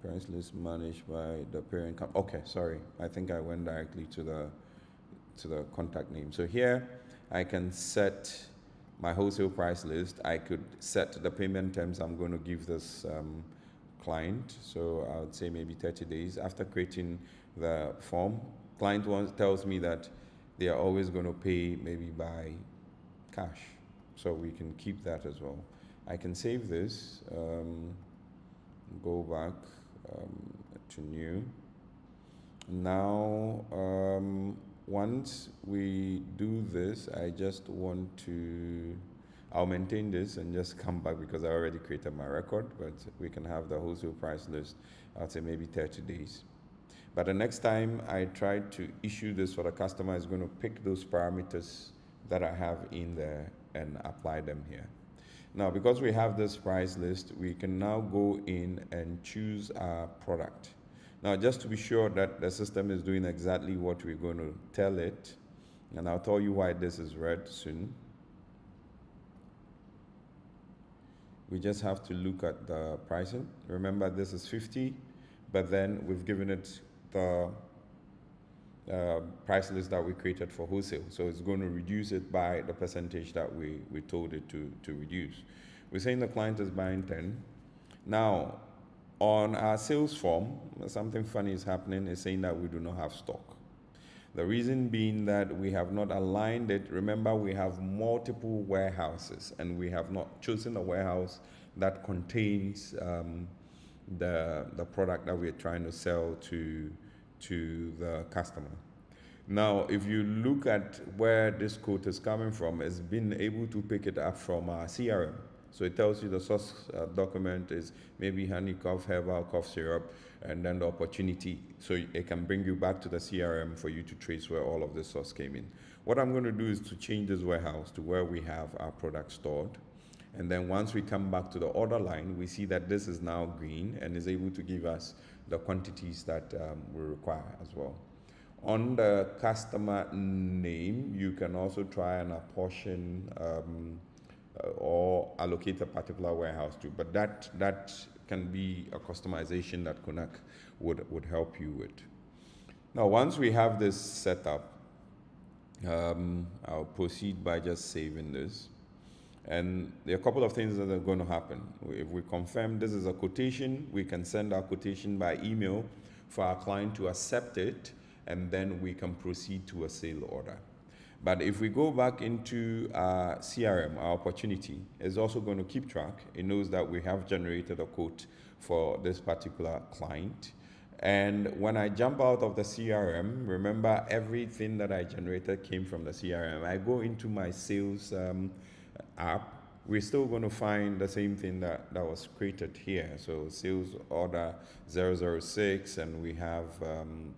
price list managed by the parent company. Okay, sorry, I think I went directly to the contact name. So here I can set my wholesale price list. I could set the payment terms I'm going to give this client. So I would say maybe 30 days. After creating the form, client tells me that they are always going to pay maybe by cash. So we can keep that as well. I can save this, go back to new. Now, once we do this, I just want to, I'll maintain this and just come back because I already created my record, but we can have the wholesale price list, I'd say maybe 30 days. But the next time I try to issue this for the customer, is going to pick those parameters that I have in there and apply them here. Now, because we have this price list, we can now go in and choose our product. Now, just to be sure that the system is doing exactly what we're going to tell it, and I'll tell you why this is red soon. We just have to look at the pricing. Remember, this is 50, but then we've given it the price list that we created for wholesale. So it's going to reduce it by the percentage that we told it to reduce. We're saying the client is buying 10. Now, on our sales form, something funny is happening. It's saying that we do not have stock. The reason being that we have not aligned it. Remember, we have multiple warehouses, and we have not chosen a warehouse that contains the product that we're trying to sell to the customer. Now, if you look at where this quote is coming from, it's been able to pick it up from our CRM. So it tells you the source document is maybe honey cough, herbal cough syrup, and then the opportunity. So it can bring you back to the CRM for you to trace where all of this source came in. What I'm going to do is to change this warehouse to where we have our product stored. And then once we come back to the order line, we see that this is now green and is able to give us the quantities that we require as well. On the customer name, you can also try and apportion or allocate a particular warehouse to, but that can be a customization that CONAK would help you with. Now, once we have this set up, I'll proceed by just saving this. And there are a couple of things that are going to happen. If we confirm this is a quotation, we can send our quotation by email for our client to accept it, and then we can proceed to a sale order. But if we go back into our CRM, our opportunity is also going to keep track. It knows that we have generated a quote for this particular client. And when I jump out of the CRM, remember everything that I generated came from the CRM. I go into my sales app, we're still going to find the same thing that was created here. So sales order 006, and we have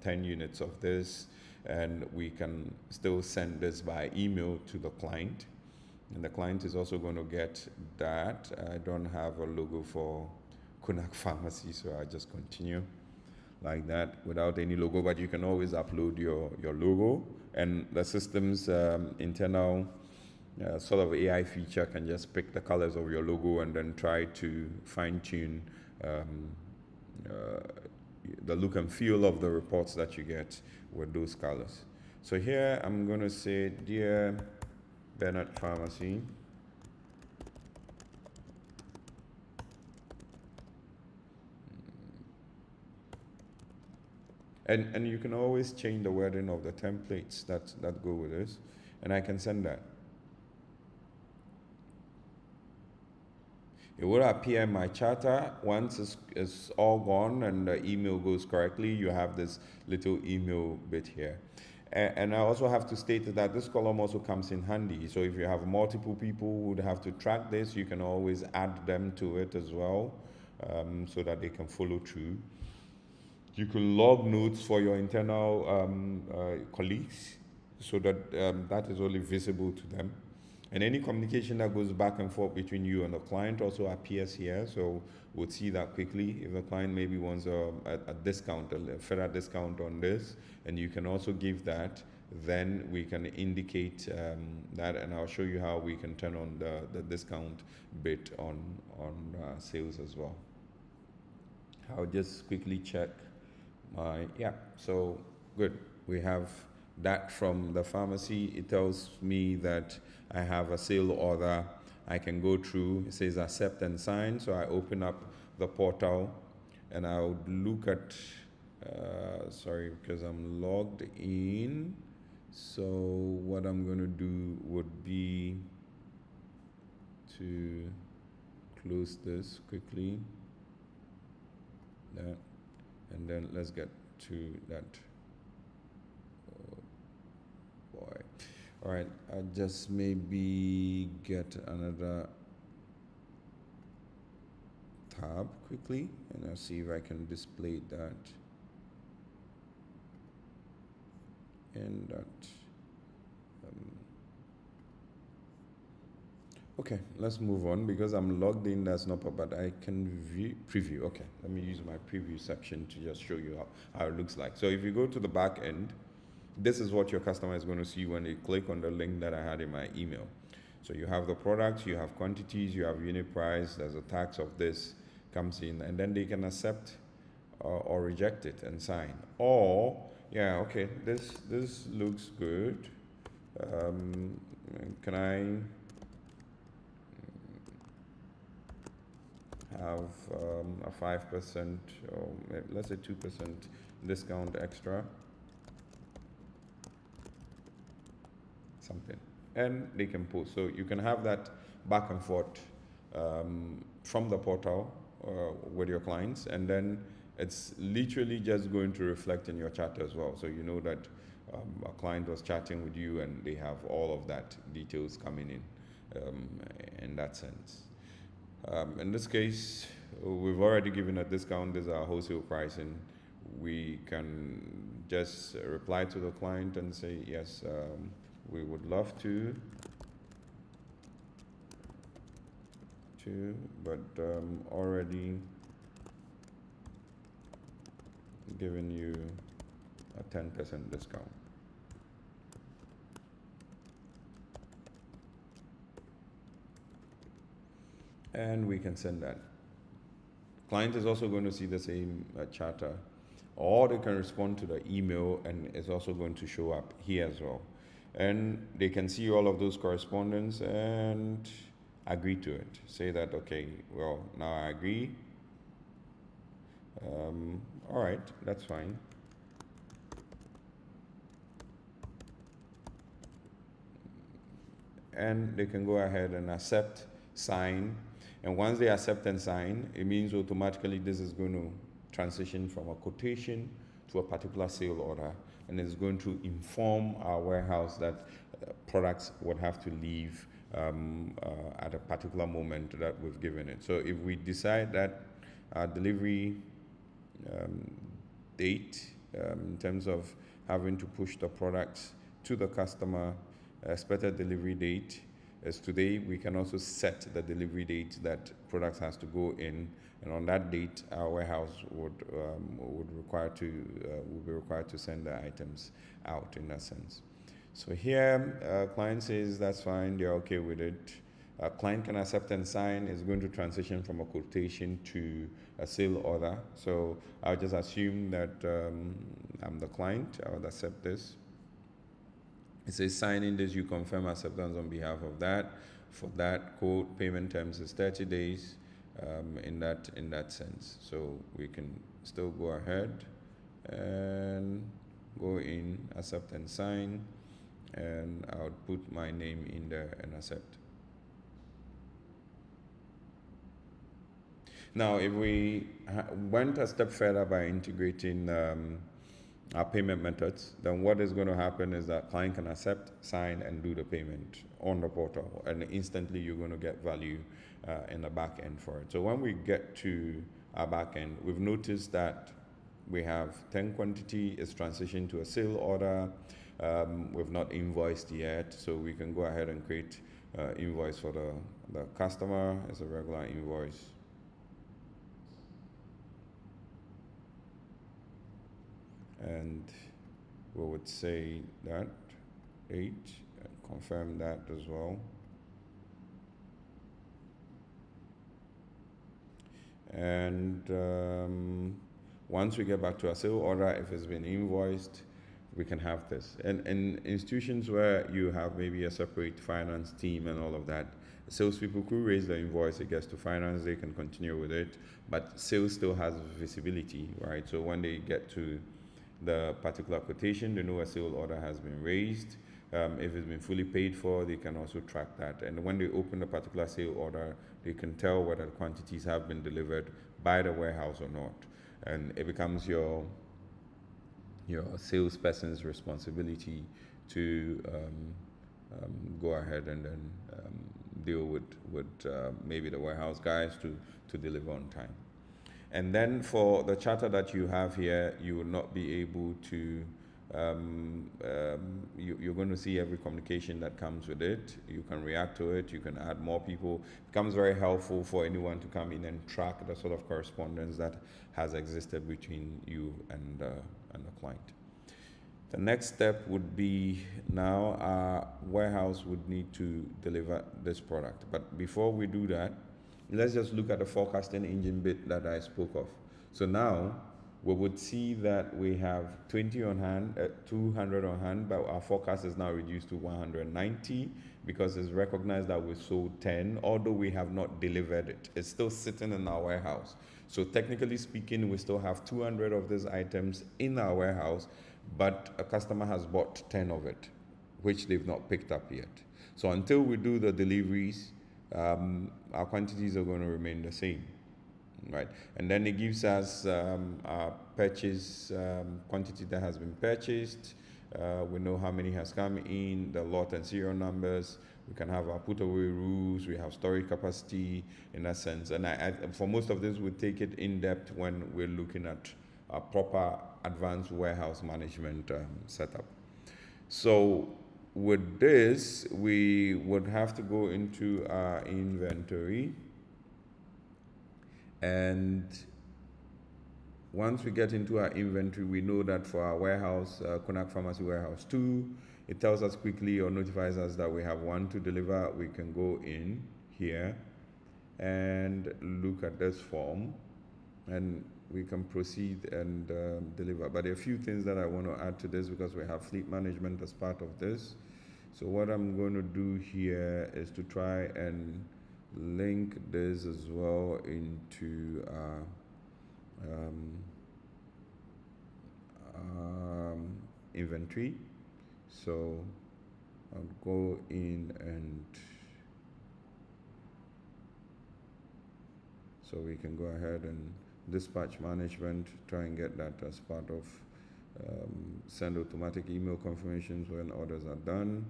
10 units of this, and we can still send this by email to the client. And the client is also going to get that. I don't have a logo for CONAK Pharmacy, so I just continue like that without any logo, but you can always upload your logo, and the system's internal sort of AI feature can just pick the colors of your logo and then try to fine-tune the look and feel of the reports that you get with those colors. So here I'm going to say, Dear Bernard Pharmacy, and you can always change the wording of the templates that go with this, and I can send that. It will appear in my charter. Once it's all gone and the email goes correctly, you have this little email bit here. And I also have to state that this column also comes in handy. So if you have multiple people who would have to track this, you can always add them to it as well, so that they can follow through. You can log notes for your internal colleagues, so that that is only visible to them. And any communication that goes back and forth between you and the client also appears here, so we'll see that quickly. If the client maybe wants a discount, a further discount on this, and you can also give that, then we can indicate that, and I'll show you how we can turn on the discount bit on sales as well. I'll just quickly check my, so good. We have that from the pharmacy. It tells me that I have a sale order. I can go through, it says accept and sign. So I open up the portal and I would look at, sorry, because I'm logged in. So what I'm going to do would be to close this quickly. That, and then let's get to that. Oh boy. All right, I'll just maybe get another tab quickly, and I'll see if I can display that and that. Okay, let's move on because I'm logged in. That's not, but I can preview. Okay, let me use my preview section to just show you how it looks like. So if you go to the back end, this is what your customer is going to see when they click on the link that I had in my email. So you have the products, you have quantities, you have unit price, there's a tax of this comes in, and then they can accept or reject it and sign. Or, yeah, okay, this looks good. Can I have a 5% or let's say 2% discount extra? Something, and they can post. So you can have that back and forth from the portal with your clients, and then it's literally just going to reflect in your chat as well. So you know that a client was chatting with you, and they have all of that details coming in that sense. In this case, we've already given a discount. This is our wholesale pricing. We can just reply to the client and say yes. We would love to, but already giving you a 10% discount. And we can send that. Client is also going to see the same charter, or they can respond to the email, and it's also going to show up here as well. And they can see all of those correspondence and agree to it. Say that, okay, well, now I agree. All right, that's fine. And they can go ahead and accept, sign. And once they accept and sign, it means automatically this is going to transition from a quotation to a particular sale order, and it's going to inform our warehouse that products would have to leave at a particular moment that we've given it. So if we decide that our delivery date, in terms of having to push the products to the customer, expected delivery date is today, we can also set the delivery date that products has to go in, and on that date, our warehouse would be required to send the items out in that sense. So here, client says that's fine, they're okay with it. Client can accept and sign. Is going to transition from a quotation to a sale order. So I'll just assume that I'm the client. I would accept this. It says signing this, you confirm acceptance on behalf of that. For that quote, payment terms is 30 days in that sense. So we can still go ahead and go in, accept and sign, and I would put my name in there and accept. Now, if we went a step further by integrating our payment methods, then what is going to happen is that client can accept, sign, and do the payment on the portal, and instantly you're going to get value in the back end for it. So when we get to our back end, we've noticed that we have 10 quantity is transitioned to a sale order. We've not invoiced yet, so we can go ahead and create invoice for the customer as a regular invoice. And we would say that 8, and confirm that as well. And once we get back to our sale order, if it's been invoiced, we can have this. And in institutions where you have maybe a separate finance team and all of that, salespeople could raise the invoice, it gets to finance, they can continue with it, but sales still has visibility, right? So when they get to the particular quotation, they know a sale order has been raised. If it's been fully paid for, they can also track that. And when they open a particular sale order, they can tell whether the quantities have been delivered by the warehouse or not. And it becomes your salesperson's responsibility to go ahead and then deal with maybe the warehouse guys to deliver on time. And then for the charter that you have here, you will not be able to, you're going to see every communication that comes with it. You can react to it, you can add more people. It becomes very helpful for anyone to come in and track the sort of correspondence that has existed between you and the client. The next step would be now our warehouse would need to deliver this product. But before we do that, let's just look at the forecasting engine bit that I spoke of. So now we would see that we have 20 on hand, 200 on hand, but our forecast is now reduced to 190 because it's recognized that we sold 10, although we have not delivered it. It's still sitting in our warehouse. So technically speaking, we still have 200 of these items in our warehouse, but a customer has bought 10 of it, which they've not picked up yet. So until we do the deliveries, our quantities are going to remain the same, right? And then it gives us our purchase quantity that has been purchased. We know how many has come in, the lot and serial numbers. We can have our put away rules. We have storage capacity in that sense. And for most of this, we take it in depth when we're looking at a proper advanced warehouse management setup. So with this, we would have to go into our inventory, and once we get into our inventory, we know that for our warehouse, CONAK Pharmacy Warehouse 2, it tells us quickly or notifies us that we have one to deliver. We can go in here and look at this form, and we can proceed and deliver. But there are a few things that I want to add to this because we have fleet management as part of this. So what I'm going to do here is to try and link this as well into inventory. So I'll go in, and so we can go ahead and dispatch management, try and get that as part of send automatic email confirmations when orders are done,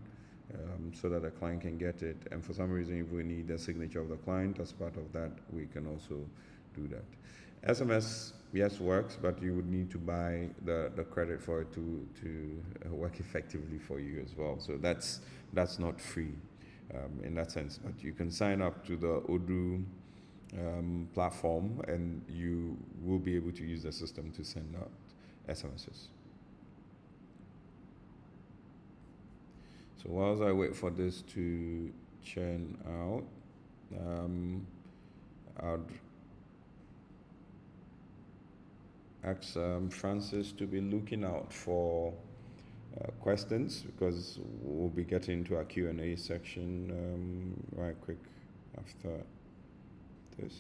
so that the client can get it. And for some reason, if we need the signature of the client as part of that, we can also do that. SMS, yes, works, but you would need to buy the credit for it to work effectively for you as well. So that's not free in that sense. But you can sign up to the Odoo platform, and you will be able to use the system to send out SMSs. So whilst I wait for this to churn out, I'd ask Francis to be looking out for questions, because we'll be getting into our Q&A section right quick after this.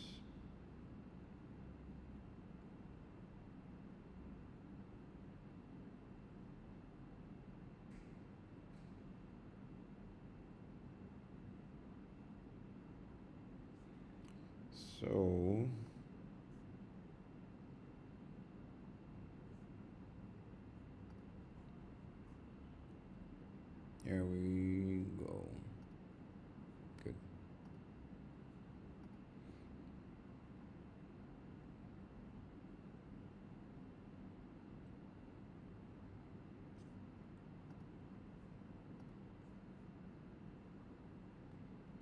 So here we go. Good.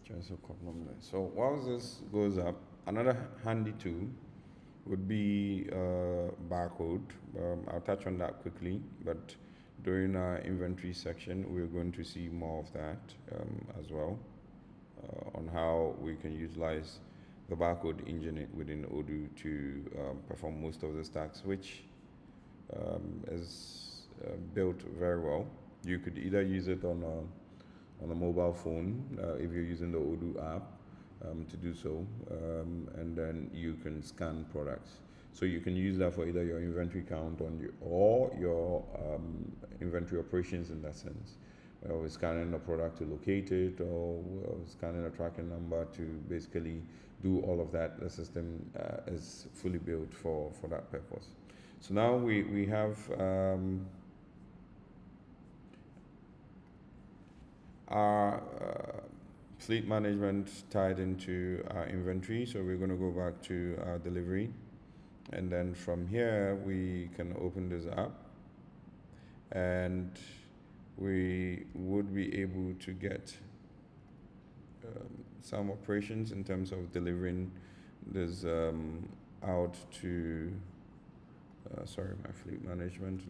Just a couple of minutes. So while this goes up, another handy tool would be barcode. I'll touch on that quickly, but during our inventory section, we're going to see more of that as well, on how we can utilize the barcode engine within Odoo to perform most of the tasks, which is built very well. You could either use it on a mobile phone if you're using the Odoo app to do so, and then you can scan products. So you can use that for either your inventory count or your inventory operations in that sense. We're scanning the product to locate it, or we're scanning a tracking number to basically do all of that. The system is fully built for that purpose. So now we have our fleet management tied into our inventory. So we're going to go back to our delivery, and then from here we can open this up, and we would be able to get some operations in terms of delivering this out to sorry, my fleet management.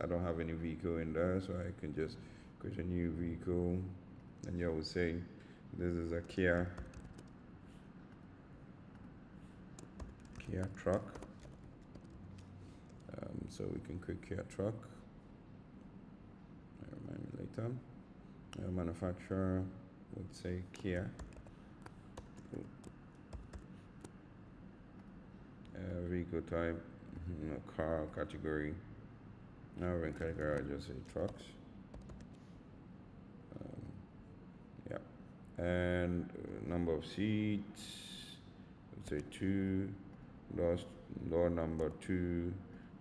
I don't have any vehicle in there, so I can just create a new vehicle, and you will say this is a Kia truck. So we can click Kia truck. Remind me later. Manufacturer would say Kia. Vehicle type, car category. Now in category, I just say trucks. Yeah, and number of seats. Let's say 2. Door number 2.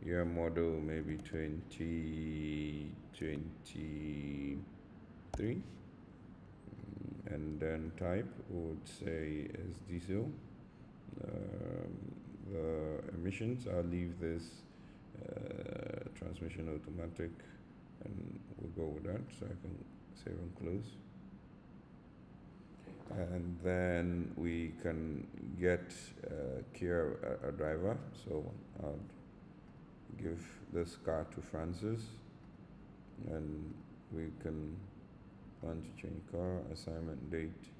Year model maybe 2023. And then type would say is diesel. The emissions, I'll leave this transmission automatic, and we'll go with that. So I can save and close. And then we can get a driver. So I'll give this car to Francis, and we can plan to change car, assignment date,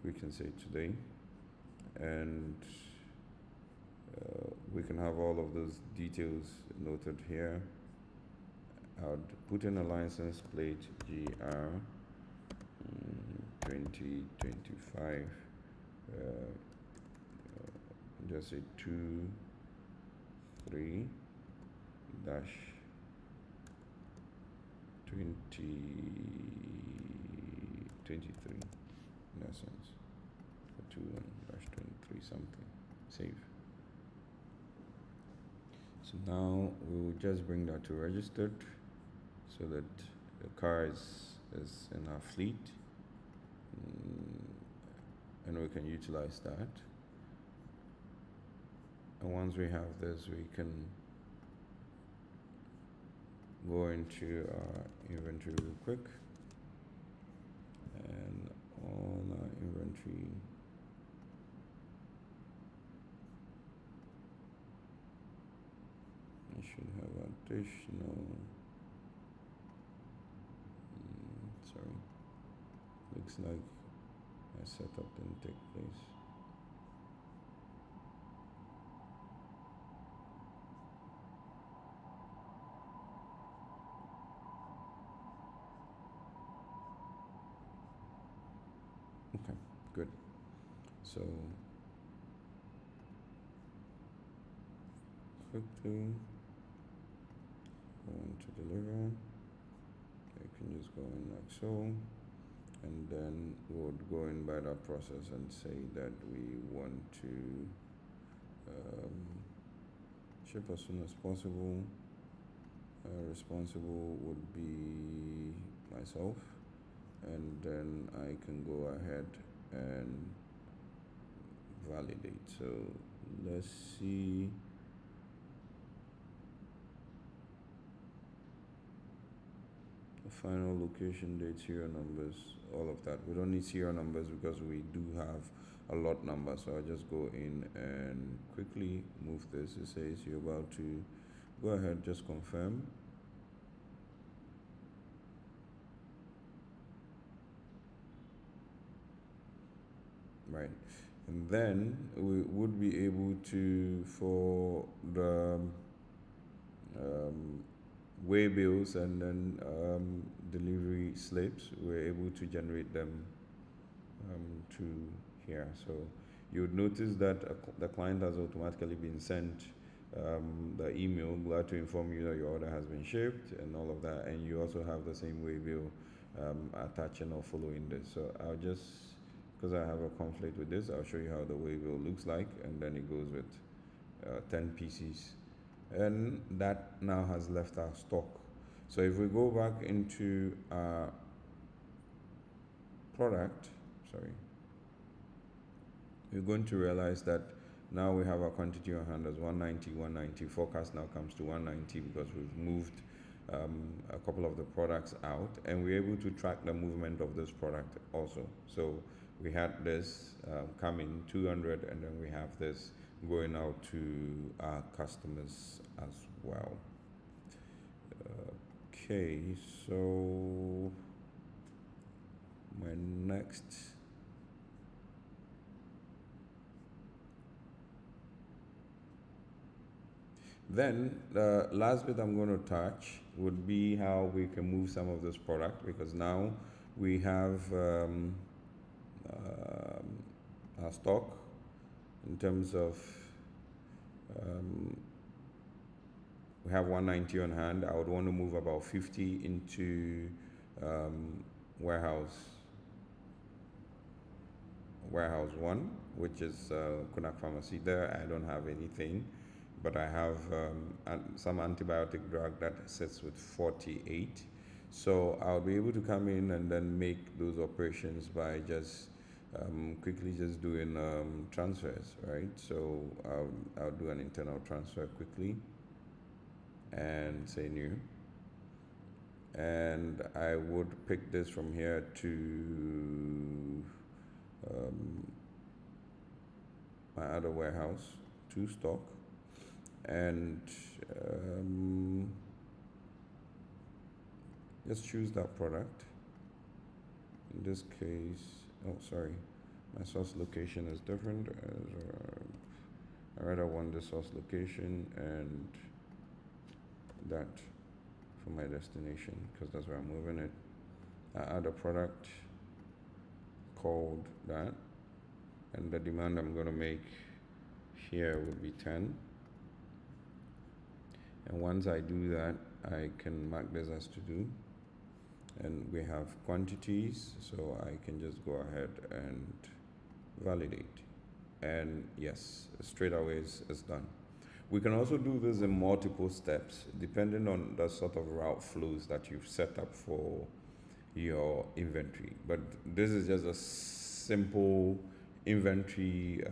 we can say today, and we can have all of those details noted here. I would put in a license plate GR 2025, just say 23 dash 2023 in essence, 21 dash 23 something. Save. So now we will just bring that to registered so that the car is in our fleet, and we can utilize that. And once we have this, we can go into our inventory real quick, and on our inventory I should have additional sorry, looks like my setup didn't take place. Okay, good. So quickly going to deliver. You can just go in like so, and then we would go in by that process and say that we want to ship as soon as possible. Responsible would be myself, and then I can go ahead and validate. So let's see. The final location date, serial numbers, all of that. We don't need serial numbers because we do have a lot number. So I'll just go in and quickly move this. It says you're about to go ahead, just confirm. Right, and then we would be able to, for the way bills and then delivery slips, we're able to generate them to here. So you would notice that the client has automatically been sent the email, glad to inform you that your order has been shipped and all of that, and you also have the same way bill attaching or following this. So I'll just, because I have a conflict with this, I'll show you how the waybill looks like, and then it goes with 10 pieces, and that now has left our stock. So if we go back into our product, sorry, you're going to realize that now we have our quantity on hand as 190. Forecast now comes to 190 because we've moved a couple of the products out, and we're able to track the movement of this product also. So we had this coming 200, and then we have this going out to our customers as well. Okay, so my next then the last bit I'm going to touch would be how we can move some of this product, because now we have our stock in terms of we have 190 on hand. I would want to move about 50 into warehouse 1, which is CONAK Pharmacy. There I don't have anything, but I have some antibiotic drug that sits with 48. So I'll be able to come in and then make those operations by just quickly just doing transfers, right? So I'll do an internal transfer quickly and say new. and I would pick this from here to my other warehouse to stock, and just choose that product. In this case, oh sorry, my source location is different. I rather want the source location and that for my destination, because that's where I'm moving it. I add a product called that, and the demand I'm going to make here would be 10. And once I do that, I can mark this as to do, and we have quantities, so I can just go ahead and validate, and yes, straight away it's done. We can also do this in multiple steps depending on the sort of route flows that you've set up for your inventory, but this is just a simple inventory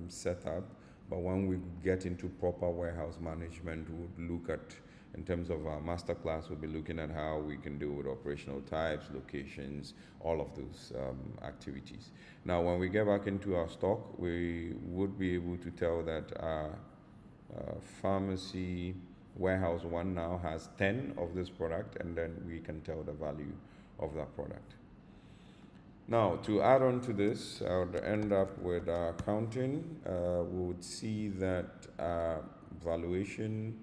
setup. But when we get into proper warehouse management, we'll look at, in terms of our masterclass, we'll be looking at how we can deal with operational types, locations, all of those activities. Now, when we get back into our stock, we would be able to tell that our pharmacy warehouse 1 now has 10 of this product, and then we can tell the value of that product. Now, to add on to this, I would end up with accounting. We would see that valuation,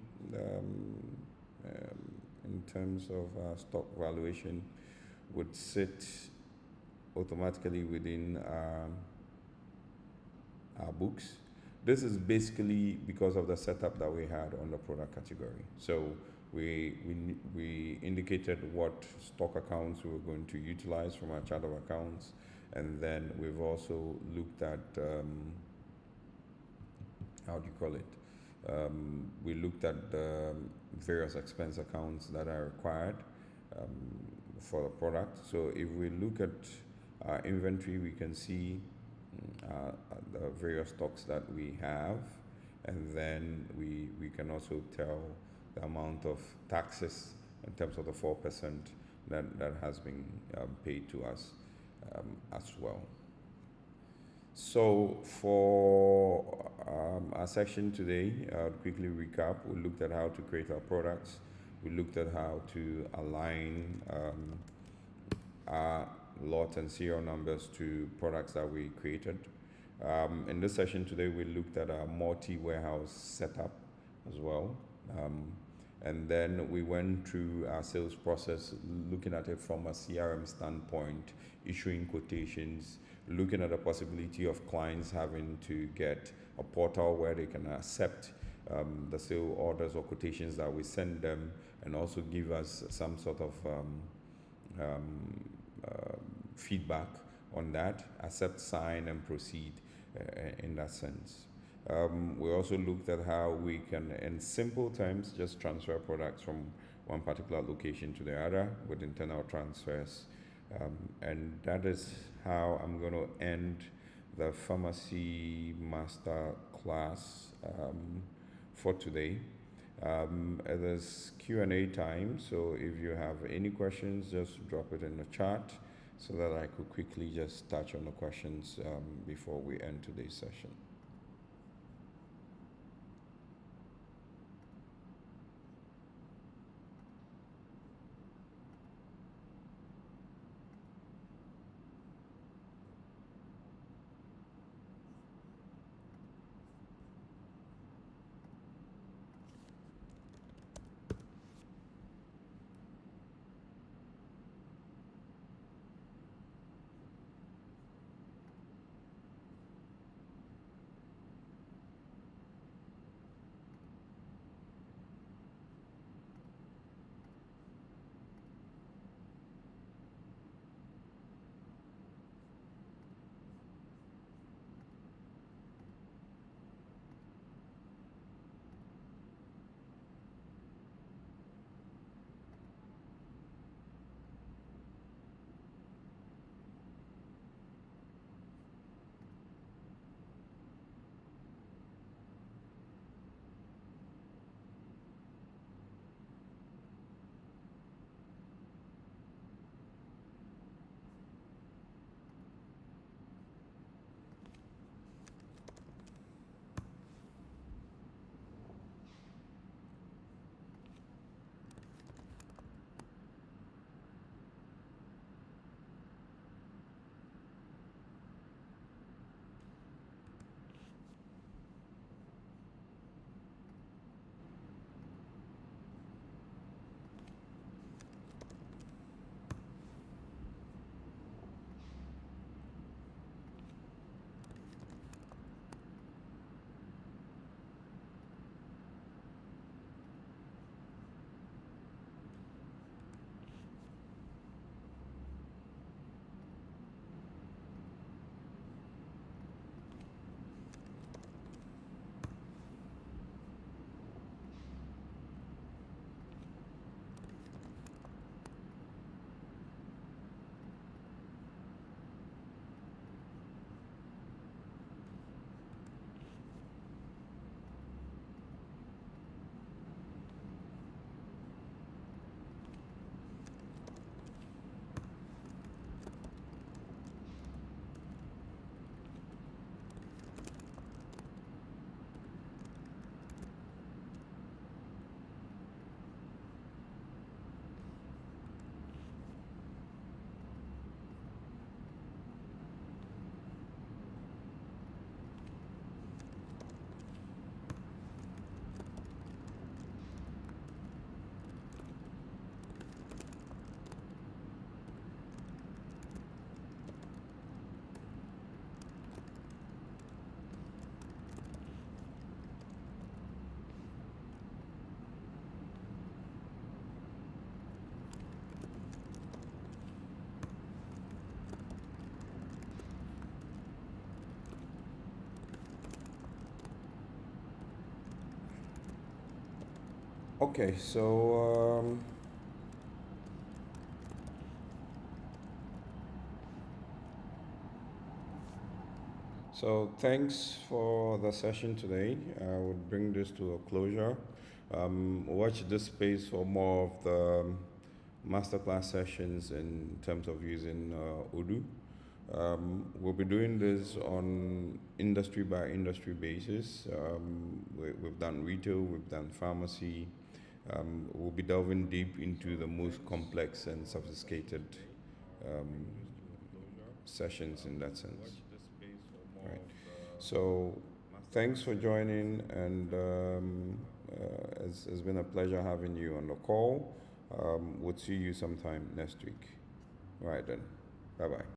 in terms of stock valuation, would sit automatically within our books. This is basically because of the setup that we had on the product category. So we indicated what stock accounts we were going to utilize from our chart of accounts, and then we've also looked at how do you call it? We looked at the various expense accounts that are required for the product. So if we look at our inventory, we can see the various stocks that we have, and then we can also tell the amount of taxes in terms of the 4% that has been paid to us as well. So for our section today, I'll quickly recap. We looked at how to create our products. We looked at how to align our lot and serial numbers to products that we created. In this session today, we looked at our multi-warehouse setup as well. And then we went through our sales process, looking at it from a CRM standpoint, issuing quotations, looking at the possibility of clients having to get a portal where they can accept the sale orders or quotations that we send them, and also give us some sort of feedback on that, accept, sign, and proceed in that sense. We also looked at how we can, in simple terms, just transfer products from one particular location to the other with internal transfers. And that is how I'm going to end the Pharmacy Master Class for today. It is Q&A time, so if you have any questions, just drop it in the chat so that I could quickly just touch on the questions before we end today's session. Okay, so thanks for the session today. I would bring this to a closure. Watch this space for more of the masterclass sessions in terms of using Odoo. We'll be doing this on industry by industry basis. We've done retail, we've done pharmacy. We'll be delving deep into the most complex and sophisticated um, sessions in that sense. Right. So, thanks for joining, and it's been a pleasure having you on the call. We'll see you sometime next week. All right then. Bye bye.